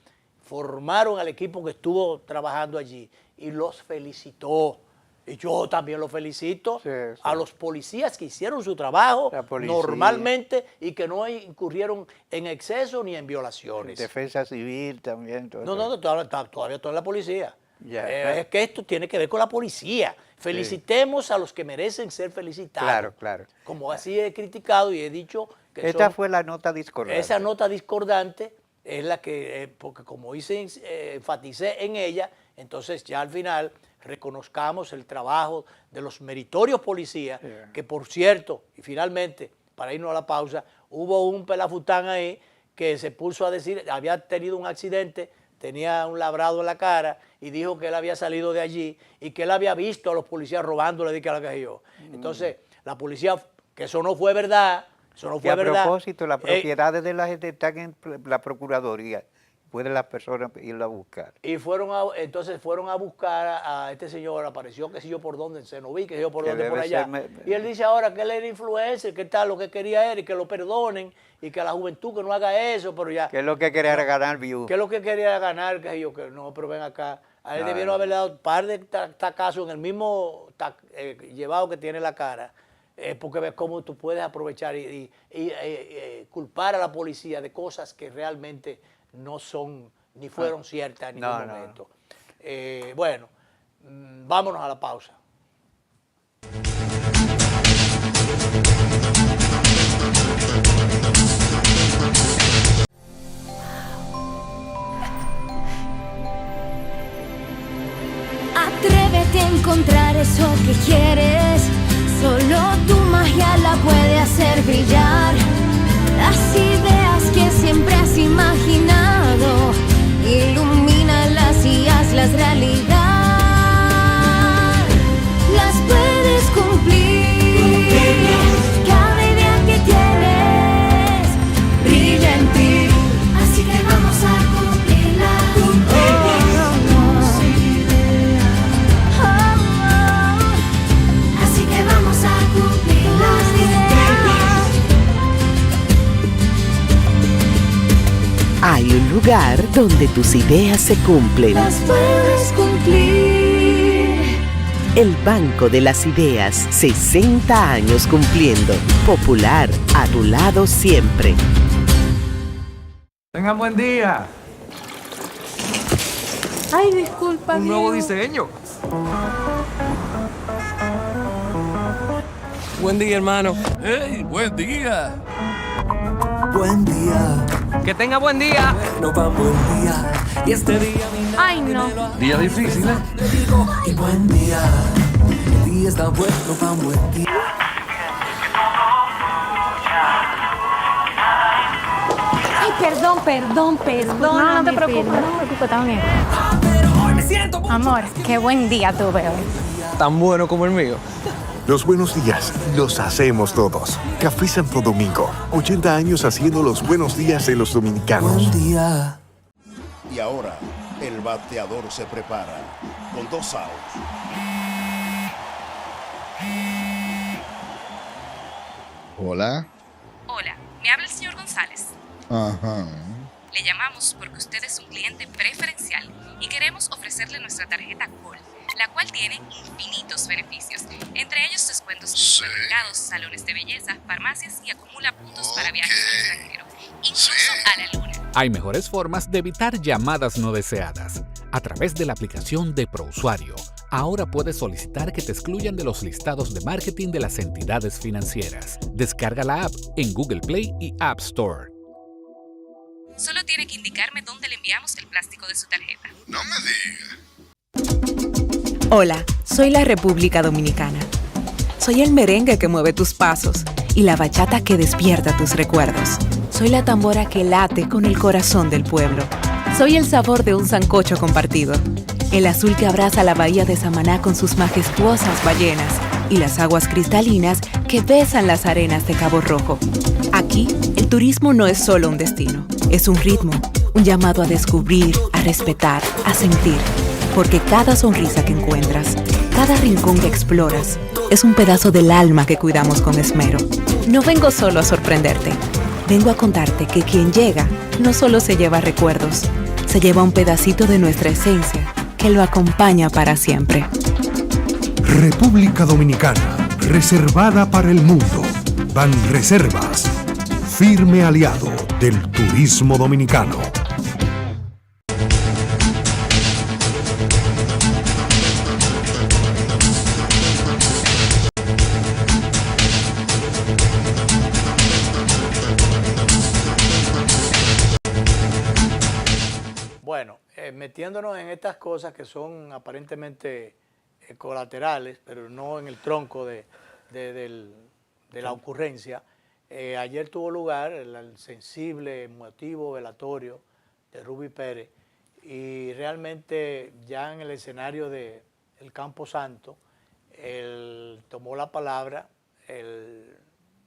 [SPEAKER 1] formaron al equipo que estuvo trabajando allí y los felicitó. Y yo también los felicito a los policías que hicieron su trabajo normalmente y que no incurrieron en exceso ni en violaciones.
[SPEAKER 2] Defensa civil también.
[SPEAKER 1] No, todavía está en la policía.
[SPEAKER 2] Ya.
[SPEAKER 1] Es que esto tiene que ver con la policía. Felicitemos a los que merecen ser felicitados.
[SPEAKER 2] Claro, claro.
[SPEAKER 1] Como así he criticado y he dicho que
[SPEAKER 2] esta fue la nota discordante.
[SPEAKER 1] Esa nota discordante es la que, porque como enfaticé en ella, entonces ya al final reconozcamos el trabajo de los meritorios policías, que por cierto, y finalmente, para irnos a la pausa, hubo un pelafután ahí que se puso a decir, había tenido un accidente, tenía un labrado en la cara y dijo que él había salido de allí y que él había visto a los policías robándole de que la que yo. Entonces, la policía, que eso no fue verdad, eso no fue verdad.
[SPEAKER 2] A propósito, las propiedades de la gente están en la Procuraduría. Pueden las personas irlo a buscar.
[SPEAKER 1] Y entonces fueron a buscar a este señor, apareció que sé yo por dónde, en Cenoví, que sé yo por dónde, por allá. Y él dice ahora que él era influencer, que tal, lo que quería era y que lo perdonen y que a la juventud que no haga eso, pero ya.
[SPEAKER 2] Que es lo que quería era ganar views.
[SPEAKER 1] Que es lo que quería ganar, que yo, que no, pero ven acá. A él debieron haberle dado un par de tacazos en el mismo llevado que tiene la cara. Porque ves cómo tú puedes aprovechar y culpar a la policía de cosas que realmente no son ni fueron ciertas en ningún momento. Bueno, vámonos a la pausa.
[SPEAKER 3] Atrévete a encontrar eso que quieres. Solo tu magia la puede hacer brillar. Las ideas que siempre has imaginado, ilumínalas y hazlas realidad. Las puedes cumplir. Cada idea que tienes brilla en ti. Así que vamos a cumplirla. Así que vamos a cumplir las ideas.
[SPEAKER 4] Hay un lugar donde tus ideas se cumplen.
[SPEAKER 3] Las puedes cumplir.
[SPEAKER 4] El Banco de las Ideas, 60 años cumpliendo. Popular, a tu lado siempre.
[SPEAKER 5] Tengan buen día.
[SPEAKER 6] Ay, disculpa,
[SPEAKER 5] Un nuevo
[SPEAKER 6] Diego.
[SPEAKER 5] diseño. Buen día, hermano.
[SPEAKER 7] ¡Hey, buen día!
[SPEAKER 8] Buen día,
[SPEAKER 5] Que tenga buen día.
[SPEAKER 8] no va buen día. Y este día mi
[SPEAKER 6] Ay, no.
[SPEAKER 7] Día difícil, ¿eh?
[SPEAKER 8] y buen día. El día está bueno pa' un buen día.
[SPEAKER 6] Ay, perdón.
[SPEAKER 9] No te preocupes, está bien. Amor, qué buen día tuve hoy.
[SPEAKER 5] Tan bueno como el mío.
[SPEAKER 10] Los buenos días los hacemos todos. Café Santo Domingo, 80 años haciendo los buenos días de los dominicanos.
[SPEAKER 8] Buen día.
[SPEAKER 13] Y ahora, el bateador se prepara con 2 outs.
[SPEAKER 14] Hola.
[SPEAKER 11] Hola, me habla el señor González.
[SPEAKER 14] Ajá.
[SPEAKER 11] Le llamamos porque usted es un cliente preferencial y queremos ofrecerle nuestra tarjeta Gold, la cual tiene infinitos beneficios, entre ellos descuentos en supermercados, salones de belleza, farmacias y acumula puntos para viajes al extranjero, incluso a la luna.
[SPEAKER 15] Hay mejores formas de evitar llamadas no deseadas. A través de la aplicación de ProUsuario, ahora puedes solicitar que te excluyan de los listados de marketing de las entidades financieras. Descarga la app en Google Play y App Store.
[SPEAKER 11] Solo tiene que indicarme dónde le enviamos el plástico de su tarjeta.
[SPEAKER 14] No me digas.
[SPEAKER 11] Hola, soy la República Dominicana. Soy el merengue que mueve tus pasos y la bachata que despierta tus recuerdos. Soy la tambora que late con el corazón del pueblo. Soy el sabor de un sancocho compartido. El azul que abraza la bahía de Samaná con sus majestuosas ballenas y las aguas cristalinas que besan las arenas de Cabo Rojo. Aquí, el turismo no es solo un destino, es un ritmo, un llamado a descubrir, a respetar, a sentir. Porque cada sonrisa que encuentras, cada rincón que exploras, es un pedazo del alma que cuidamos con esmero. No vengo solo a sorprenderte, vengo a contarte que quien llega no solo se lleva recuerdos, se lleva un pedacito de nuestra esencia que lo acompaña para siempre.
[SPEAKER 12] República Dominicana, reservada para el mundo. Banreservas, firme aliado del turismo dominicano.
[SPEAKER 1] Bueno, metiéndonos en estas cosas que son aparentemente colaterales, pero no en el tronco de la ocurrencia, ayer tuvo lugar el sensible, emotivo velatorio de Ruby Pérez y realmente ya en el escenario del Campo Santo, tomó la palabra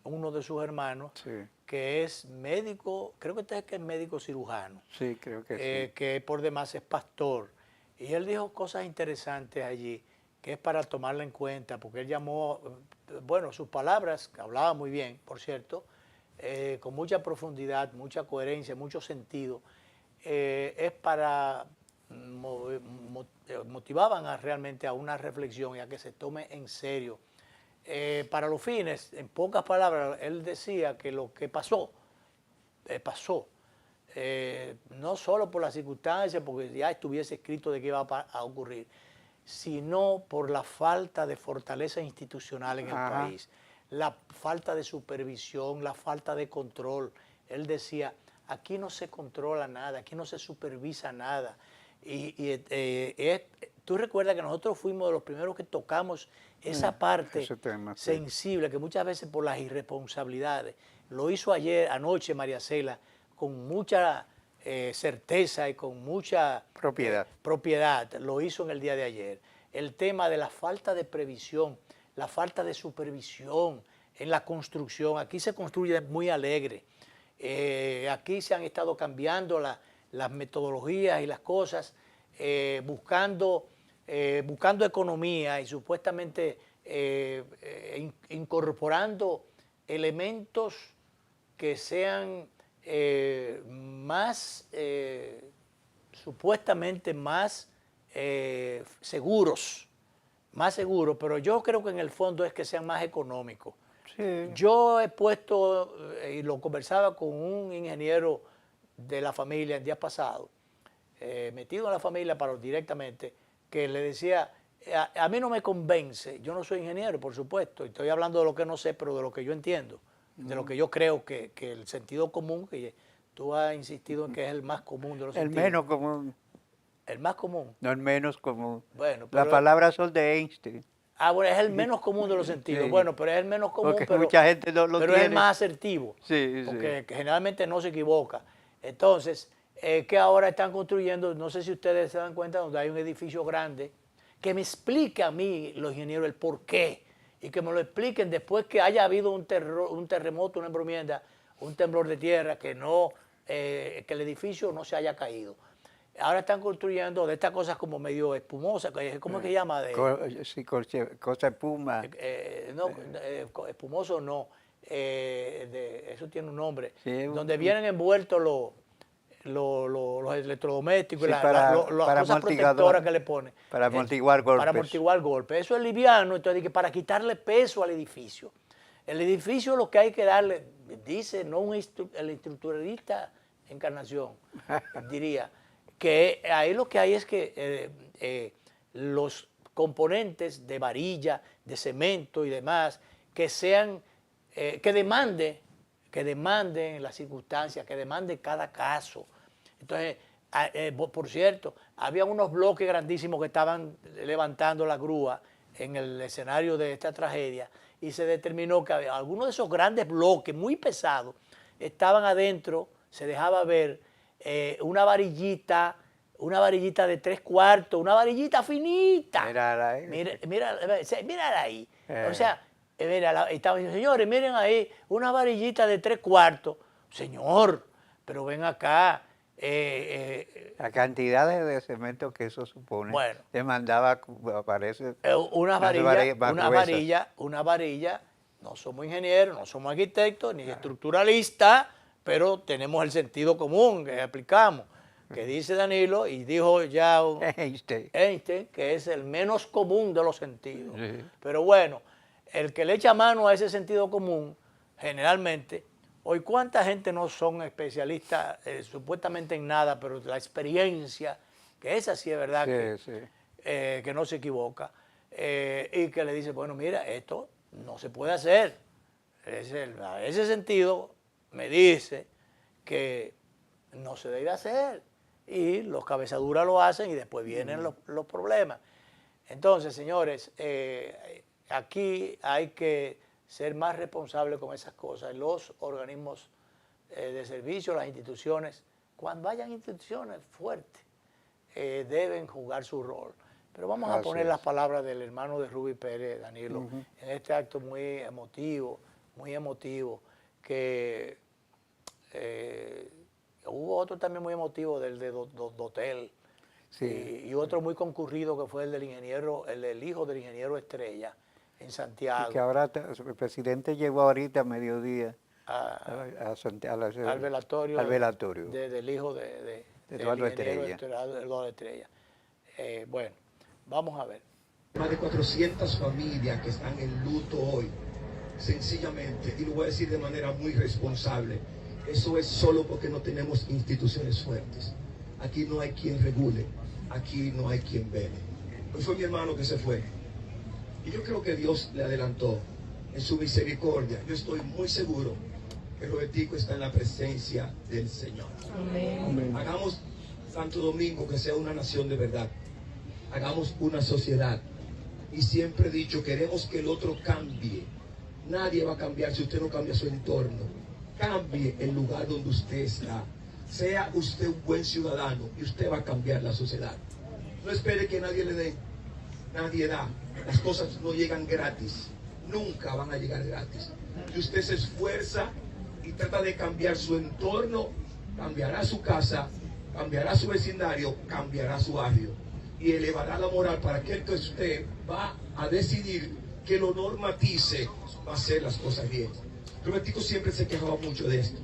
[SPEAKER 1] uno de sus hermanos,
[SPEAKER 2] Sí.
[SPEAKER 1] que es médico, creo que usted es médico cirujano.
[SPEAKER 2] Sí, creo que sí.
[SPEAKER 1] Que por demás es pastor. Y él dijo cosas interesantes allí, que es para tomarla en cuenta, porque él llamó, bueno, sus palabras, que hablaba muy bien, por cierto, con mucha profundidad, mucha coherencia, mucho sentido, es para, motivaban realmente a una reflexión y a que se tome en serio. Para los fines, en pocas palabras, él decía que lo que pasó, pasó. No solo por las circunstancias, porque ya estuviese escrito de qué iba a ocurrir, sino por la falta de fortaleza institucional en el país, la falta de supervisión, la falta de control. Él decía, aquí no se controla nada, aquí no se supervisa nada. Tú recuerdas que nosotros fuimos de los primeros que tocamos esa parte sensible, que muchas veces por las irresponsabilidades, lo hizo anoche María Cela, con mucha certeza y con mucha propiedad, lo hizo en el día de ayer. El tema de la falta de previsión, la falta de supervisión en la construcción. Aquí se construye muy alegre. Aquí se han estado cambiando las metodologías y las cosas, buscando economía y supuestamente incorporando elementos que sean supuestamente más seguros más seguros, pero yo creo que en el fondo es que sean más económicos.
[SPEAKER 2] Sí.
[SPEAKER 1] Yo he puesto, y lo conversaba con un ingeniero de la familia el día pasado, metido en la familia directamente, que le decía, a mí no me convence, yo no soy ingeniero, por supuesto, y estoy hablando de lo que no sé, pero de lo que yo entiendo, de lo que yo creo que el sentido común, que tú has insistido en que es el más común de los sentidos.
[SPEAKER 2] El menos común.
[SPEAKER 1] El más común.
[SPEAKER 2] No el menos común.
[SPEAKER 1] Bueno,
[SPEAKER 2] las palabras son de Einstein.
[SPEAKER 1] Ah, bueno, es el menos común de los sentidos.
[SPEAKER 2] Sí.
[SPEAKER 1] Bueno, pero es el menos común,
[SPEAKER 2] porque
[SPEAKER 1] pero
[SPEAKER 2] mucha gente no lo
[SPEAKER 1] pero
[SPEAKER 2] tiene.
[SPEAKER 1] es el más asertivo.
[SPEAKER 2] Sí,
[SPEAKER 1] porque generalmente no se equivoca. Entonces, que ahora están construyendo, no sé si ustedes se dan cuenta, donde hay un edificio grande, que me explique a mí, los ingenieros, el por qué, y que me lo expliquen después que haya habido un terremoto, una encomienda, un temblor de tierra, que el edificio no se haya caído. Ahora están construyendo de estas cosas como medio espumosas, ¿cómo es que se llama?
[SPEAKER 2] Sí, cosa espuma.
[SPEAKER 1] Espumoso no, eso tiene un nombre,
[SPEAKER 2] Sí,
[SPEAKER 1] donde vienen envueltos los electrodomésticos,
[SPEAKER 2] sí,
[SPEAKER 1] las
[SPEAKER 2] para
[SPEAKER 1] cosas protectoras que le ponen.
[SPEAKER 2] Para amortiguar golpes.
[SPEAKER 1] Para amortiguar golpes. Eso es liviano, entonces para quitarle peso al edificio. El edificio lo que hay que darle, dice el estructuralista Encarnación, diría, que ahí lo que hay es que los componentes de varilla, de cemento y demás, que sean, que demanden las circunstancias, que demanden cada caso. Entonces, por cierto, había unos bloques grandísimos que estaban levantando la grúa en el escenario de esta tragedia y se determinó que algunos de esos grandes bloques muy pesados estaban adentro, se dejaba ver una varillita de 3/4, una varillita finita.
[SPEAKER 2] Mírala ahí.
[SPEAKER 1] Mírala ahí. O sea, estaban diciendo, señores, miren ahí, una varillita de 3/4. Señor, pero ven acá.
[SPEAKER 2] La cantidad de cemento que eso supone.
[SPEAKER 1] Bueno.
[SPEAKER 2] Demandaba, parece.
[SPEAKER 1] Una varilla, no somos ingenieros, no somos arquitectos, ni estructuralistas, pero tenemos el sentido común que aplicamos, que dice Danilo, y dijo ya Einstein, que es el menos común de los sentidos. Sí. Pero bueno, el que le echa mano a ese sentido común, generalmente, hoy cuánta gente no son especialistas supuestamente en nada, pero la experiencia, que esa sí es verdad, que no se equivoca, y que le dice, bueno, mira, esto no se puede hacer. Ese sentido me dice que no se debe hacer y los cabezaduras lo hacen y después vienen los problemas. Entonces, señores, aquí hay que ser más responsables con esas cosas. Los organismos de servicio, las instituciones, cuando hayan instituciones fuertes, deben jugar su rol. Pero vamos a poner las palabras del hermano de Ruby Pérez, Danilo, en este acto muy emotivo, que hubo otro también muy emotivo del de Dotel, y otro muy concurrido que fue el del hijo del ingeniero Estrella en Santiago.
[SPEAKER 2] Y que ahora el presidente llegó ahorita a mediodía al velatorio
[SPEAKER 1] del hijo de
[SPEAKER 2] Eduardo Estrella.
[SPEAKER 1] Eduardo Estrella. Bueno, vamos a ver.
[SPEAKER 16] Más de 400 familias que están en luto hoy, sencillamente, y lo voy a decir de manera muy responsable, eso es solo porque no tenemos instituciones fuertes. Aquí no hay quien regule, aquí no hay quien vele. Hoy fue mi hermano que se fue, y yo creo que Dios le adelantó en su misericordia. Yo estoy muy seguro que Robertico está en la presencia del Señor. Amén. Hagamos Santo Domingo que sea una nación de verdad. Hagamos una sociedad. Y siempre he dicho, queremos que el otro cambie. Nadie va a cambiar si usted no cambia su entorno. Cambie el lugar donde usted está. Sea usted un buen ciudadano y usted va a cambiar la sociedad. No espere que nadie le dé. Nadie da. Las cosas no llegan gratis. Nunca van a llegar gratis. Si usted se esfuerza y trata de cambiar su entorno, cambiará su casa, cambiará su vecindario, cambiará su barrio. Y elevará la moral para aquel que usted va a decidir que lo normatice, va a hacer las cosas bien. Robertico siempre se quejaba mucho de esto.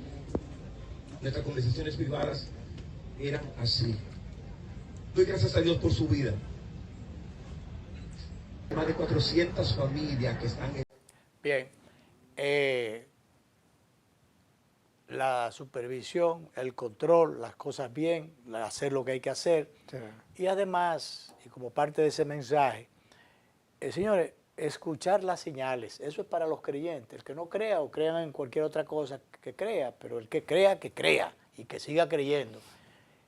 [SPEAKER 16] Nuestras conversaciones privadas eran así. Doy gracias a Dios por su vida. Más de 400 familias que están en...
[SPEAKER 1] Bien, la supervisión, el control, las cosas bien, hacer lo que hay que hacer.
[SPEAKER 2] Sí.
[SPEAKER 1] Y además, y como parte de ese mensaje, señores, escuchar las señales, eso es para los creyentes. El que no crea o crean en cualquier otra cosa que crea, pero el que crea y que siga creyendo.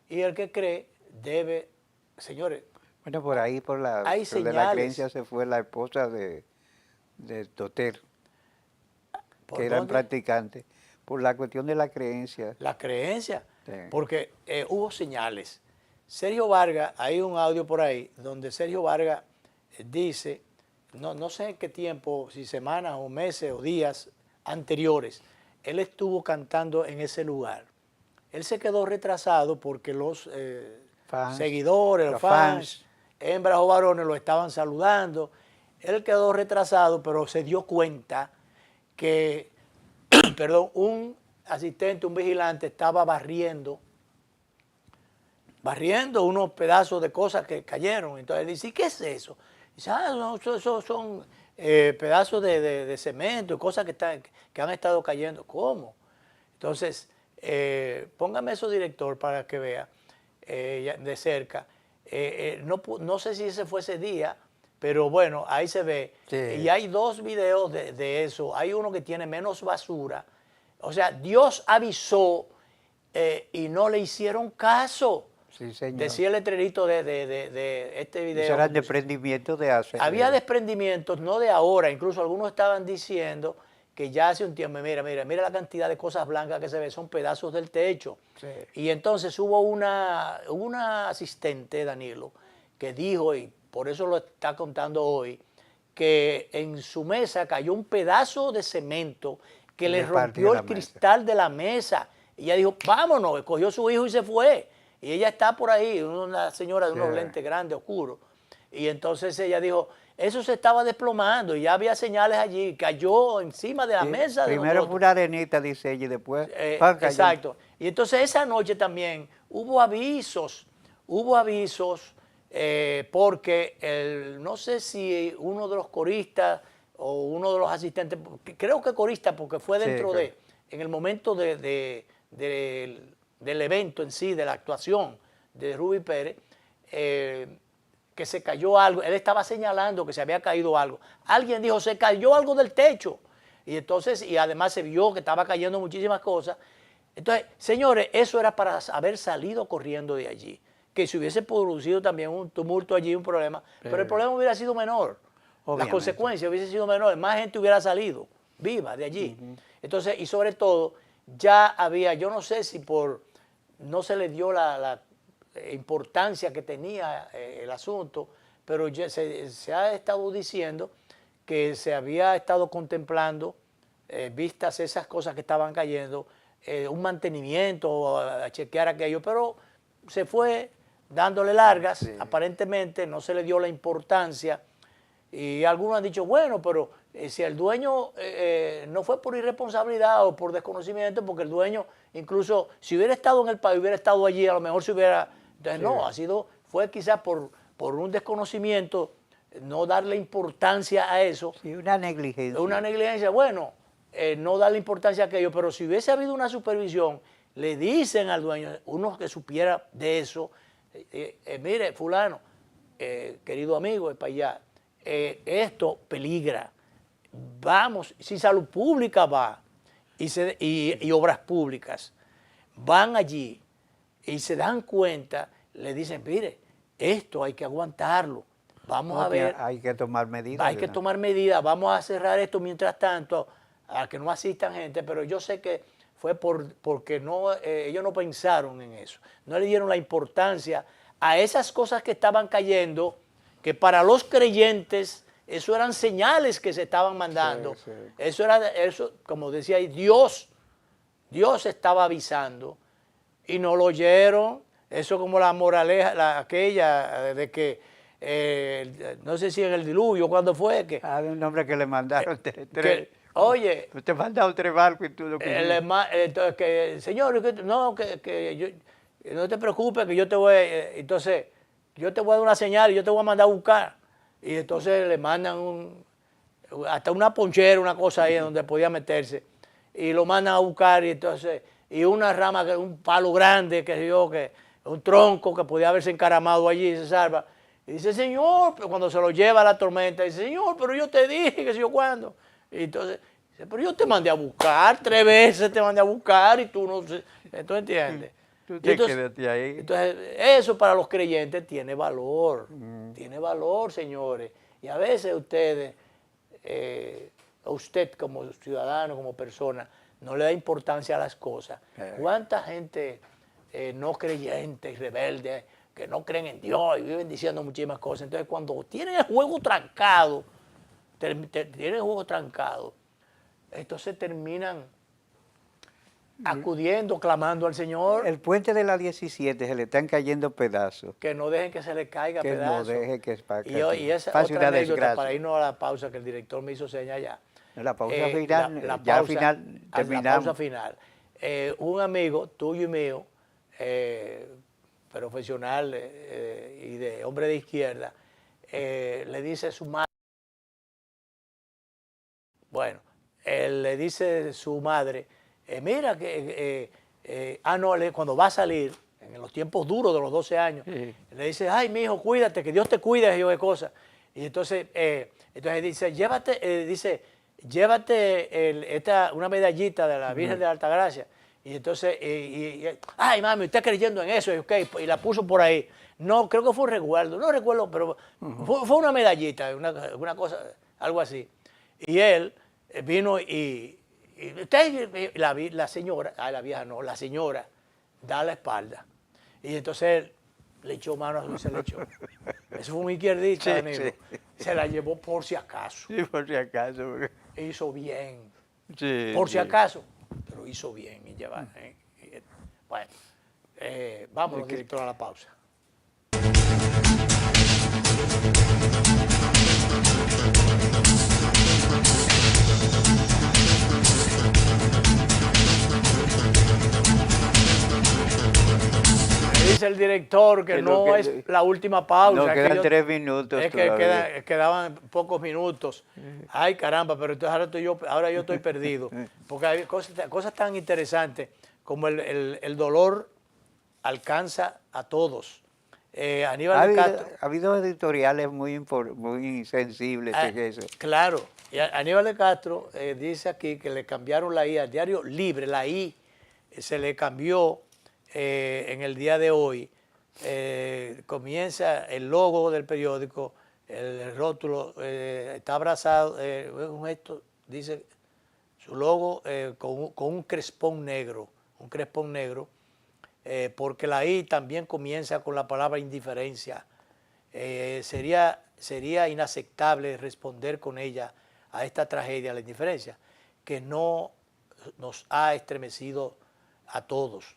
[SPEAKER 1] Y el que cree debe, señores...
[SPEAKER 2] Bueno, por ahí, por la creencia se fue la esposa de Doter, que eran practicantes, por la cuestión de la creencia.
[SPEAKER 1] La creencia,
[SPEAKER 2] sí.
[SPEAKER 1] Porque hubo señales. Sergio Vargas, hay un audio por ahí, donde Sergio Vargas dice, no sé en qué tiempo, si semanas o meses o días anteriores, él estuvo cantando en ese lugar. Él se quedó retrasado porque los seguidores, los fans, hembras o varones lo estaban saludando. Él quedó retrasado, pero se dio cuenta que, perdón, un asistente, un vigilante estaba barriendo unos pedazos de cosas que cayeron. Entonces él dice, ¿y qué es eso? Dice, no, eso son pedazos de cemento y cosas que han estado cayendo. ¿Cómo? Entonces, póngame eso, director, para que vea de cerca. No sé si ese fue ese día, pero bueno, ahí se ve. Sí. Y hay dos videos de eso. Hay uno que tiene menos basura. O sea, Dios avisó y no le hicieron caso.
[SPEAKER 2] Sí, señor.
[SPEAKER 1] Decía el letrerito de este video.
[SPEAKER 2] Eso eran desprendimientos de hace.
[SPEAKER 1] Había desprendimientos, no de ahora. Incluso algunos estaban diciendo que ya hace un tiempo, mira la cantidad de cosas blancas que se ve, son pedazos del techo. Sí. Y entonces hubo una asistente, Danilo, que dijo, y por eso lo está contando hoy, que en su mesa cayó un pedazo de cemento que le rompió el cristal de la mesa. Y ella dijo, vámonos, cogió a su hijo y se fue. Y ella está por ahí, una señora de unos lentes grandes, oscuros. Y entonces ella dijo, eso se estaba desplomando y ya había señales allí, cayó encima de la mesa.
[SPEAKER 2] Primero fue una arenita, dice ella, y después...
[SPEAKER 1] exacto. Y entonces esa noche también hubo avisos porque no sé si uno de los coristas o uno de los asistentes, creo que corista porque fue dentro en el momento del evento en sí, de la actuación de Ruby Pérez, que se cayó algo. Él estaba señalando que se había caído algo. Alguien dijo, se cayó algo del techo. Y entonces, y además se vio que estaba cayendo muchísimas cosas. Entonces, señores, eso era para haber salido corriendo de allí. Que se hubiese producido también un tumulto allí, un problema. Pero el problema hubiera sido menor. Las consecuencias hubiesen sido menores. Más gente hubiera salido viva de allí. Entonces, y sobre todo, ya había, yo no sé si no se le dio la importancia que tenía el asunto, pero ya se ha estado diciendo que se había estado contemplando, vistas esas cosas que estaban cayendo, un mantenimiento, a chequear aquello, pero se fue dándole largas, aparentemente no se le dio la importancia, y algunos han dicho, bueno, pero si el dueño no fue por irresponsabilidad o por desconocimiento, porque el dueño, incluso si hubiera estado en el país, hubiera estado allí, a lo mejor se hubiera... Entonces, no, fue quizás por un desconocimiento, no darle importancia a eso.
[SPEAKER 2] Sí, una negligencia.
[SPEAKER 1] Una negligencia, bueno, no darle importancia a aquello, pero si hubiese habido una supervisión, le dicen al dueño, uno que supiera de eso, mire, fulano, querido amigo, es para allá, esto peligra. Vamos, si salud pública va y obras públicas van allí y se dan cuenta, le dicen, mire, esto hay que aguantarlo, vamos a ver.
[SPEAKER 2] Hay que tomar medidas.
[SPEAKER 1] Hay que tomar medidas, vamos a cerrar esto mientras tanto, a que no asistan gente, pero yo sé que fue porque ellos no pensaron en eso, no le dieron la importancia a esas cosas que estaban cayendo, que para los creyentes eso eran señales que se estaban mandando. Sí, sí. Eso, como decía ahí, Dios estaba avisando y no lo oyeron. Eso como la moraleja, aquella de que, no sé si en el diluvio, ¿cuándo fue? Que,
[SPEAKER 2] un hombre que le mandaron
[SPEAKER 1] oye,
[SPEAKER 2] te mandaron 3 barcos y tú lo
[SPEAKER 1] entonces, señor, no te preocupes, que yo te voy, entonces, yo te voy a dar una señal y yo te voy a mandar a buscar. Y entonces le mandan hasta una ponchera, una cosa ahí donde podía meterse. Y lo mandan a buscar y entonces, y una rama, un palo grande, un tronco que podía haberse encaramado allí y se salva. Y dice, señor, pero cuando se lo lleva a la tormenta, dice, señor, pero yo te dije que sé yo cuándo. Y entonces, dice, pero yo te mandé a buscar, 3 veces te mandé a buscar y tú no sé. ¿Tú entiendes?
[SPEAKER 2] Tú te
[SPEAKER 1] Entonces,
[SPEAKER 2] quedaste ahí.
[SPEAKER 1] entonces, eso para los creyentes tiene valor. Tiene valor, señores. Y a veces ustedes, a usted como ciudadano, como persona, no le da importancia a las cosas. ¿Cuánta gente no creyente y rebelde que no creen en Dios y viven diciendo muchísimas cosas? Entonces, cuando tienen el juego trancado, entonces terminan acudiendo, clamando al Señor.
[SPEAKER 2] El puente de la 17 se le están cayendo pedazos.
[SPEAKER 1] Que no dejen que se le caiga pedazos.
[SPEAKER 2] Que no deje que
[SPEAKER 1] y esa
[SPEAKER 2] pase
[SPEAKER 1] otra
[SPEAKER 2] una
[SPEAKER 1] anécdota,
[SPEAKER 2] desgracia.
[SPEAKER 1] para irnos a la pausa, que el director me hizo señas ya.
[SPEAKER 2] La pausa final,
[SPEAKER 1] ya
[SPEAKER 2] al final terminamos.
[SPEAKER 1] La pausa final. Un amigo tuyo y mío, profesional y de hombre de izquierda, le dice a su madre, bueno, él le dice a su madre, mira que, cuando va a salir, en los tiempos duros de los 12 años, le dice, ay, mi hijo, cuídate, que Dios te cuide, y yo de cosas. Y entonces dice, llévate una medallita de la Virgen de la Altagracia. Y entonces, ay, mami, usted creyendo en eso, y la puso por ahí. No, creo que fue un resguardo, no recuerdo, pero fue una medallita, una cosa, algo así. Y él vino la señora, la vieja no, la señora da la espalda. Y entonces él le echó mano, se le echó. Eso fue un izquierdista, amigo. Se la llevó por si acaso.
[SPEAKER 2] Sí, por si acaso.
[SPEAKER 1] Hizo bien.
[SPEAKER 2] Sí,
[SPEAKER 1] por si acaso, pero hizo bien en llevar. Bueno, vámonos, director, a la pausa. Dice el director que no es la última pausa.
[SPEAKER 2] No, quedan 3 minutos.
[SPEAKER 1] Es que quedaban pocos minutos. Ay, caramba, pero entonces ahora yo estoy perdido. Porque hay cosas tan interesantes como el dolor alcanza a todos. Aníbal de Castro.
[SPEAKER 2] Ha habido editoriales muy sensibles en eso.
[SPEAKER 1] Claro. Y Aníbal de Castro dice aquí que le cambiaron la I al diario Libre. La I se le cambió en el día de hoy. Comienza el logo del periódico, el rótulo está abrazado, dice su logo con un crespón negro, porque la I también comienza con la palabra indiferencia. Sería inaceptable responder con ella a esta tragedia, la indiferencia, que no nos ha estremecido a todos.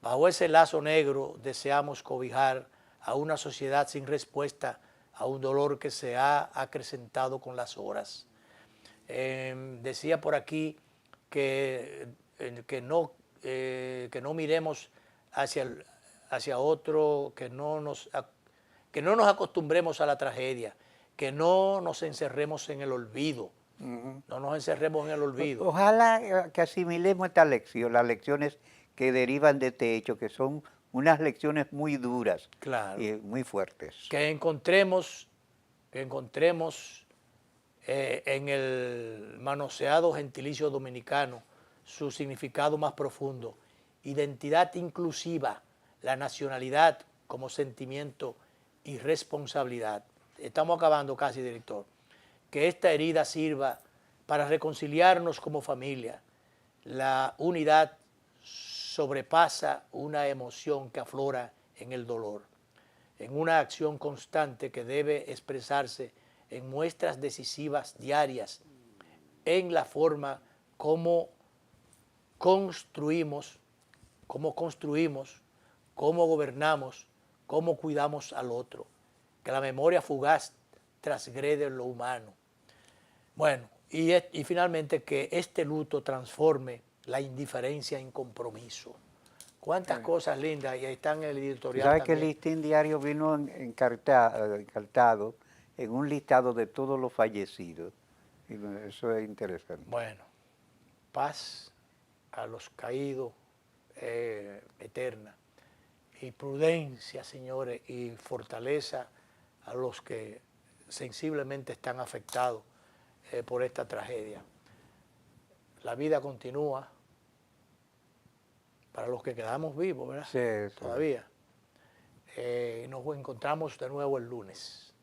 [SPEAKER 1] Bajo ese lazo negro deseamos cobijar a una sociedad sin respuesta a un dolor que se ha acrecentado con las horas. Decía por aquí que no miremos hacia otro, que no nos acostumbremos a la tragedia, que no nos encerremos en el olvido. No nos encerremos en el olvido.
[SPEAKER 2] Ojalá que asimilemos esta lección, las lecciones que derivan de este hecho, que son unas lecciones muy duras,
[SPEAKER 1] claro,
[SPEAKER 2] y muy fuertes.
[SPEAKER 1] Que encontremos en el manoseado gentilicio dominicano su significado más profundo, identidad inclusiva, la nacionalidad como sentimiento y responsabilidad. Estamos acabando casi, director. Que esta herida sirva para reconciliarnos como familia. La unidad sobrepasa una emoción que aflora en el dolor, en una acción constante que debe expresarse en muestras decisivas diarias, en la forma como construimos, cómo gobernamos, cómo cuidamos al otro, que la memoria fugaz transgrede lo humano. Bueno, y finalmente que este luto transforme la indiferencia en compromiso. Cuántas cosas lindas, y ahí están en el editorial.
[SPEAKER 2] ¿Sabes
[SPEAKER 1] también.
[SPEAKER 2] que el Listín Diario vino encartado en un listado de todos los fallecidos. Y eso es interesante.
[SPEAKER 1] Bueno, paz a los caídos eterna, y prudencia, señores, y fortaleza a los que sensiblemente están afectados por esta tragedia. La vida continúa para los que quedamos vivos, ¿verdad?
[SPEAKER 2] Sí, sí.
[SPEAKER 1] Todavía. Nos encontramos de nuevo el lunes.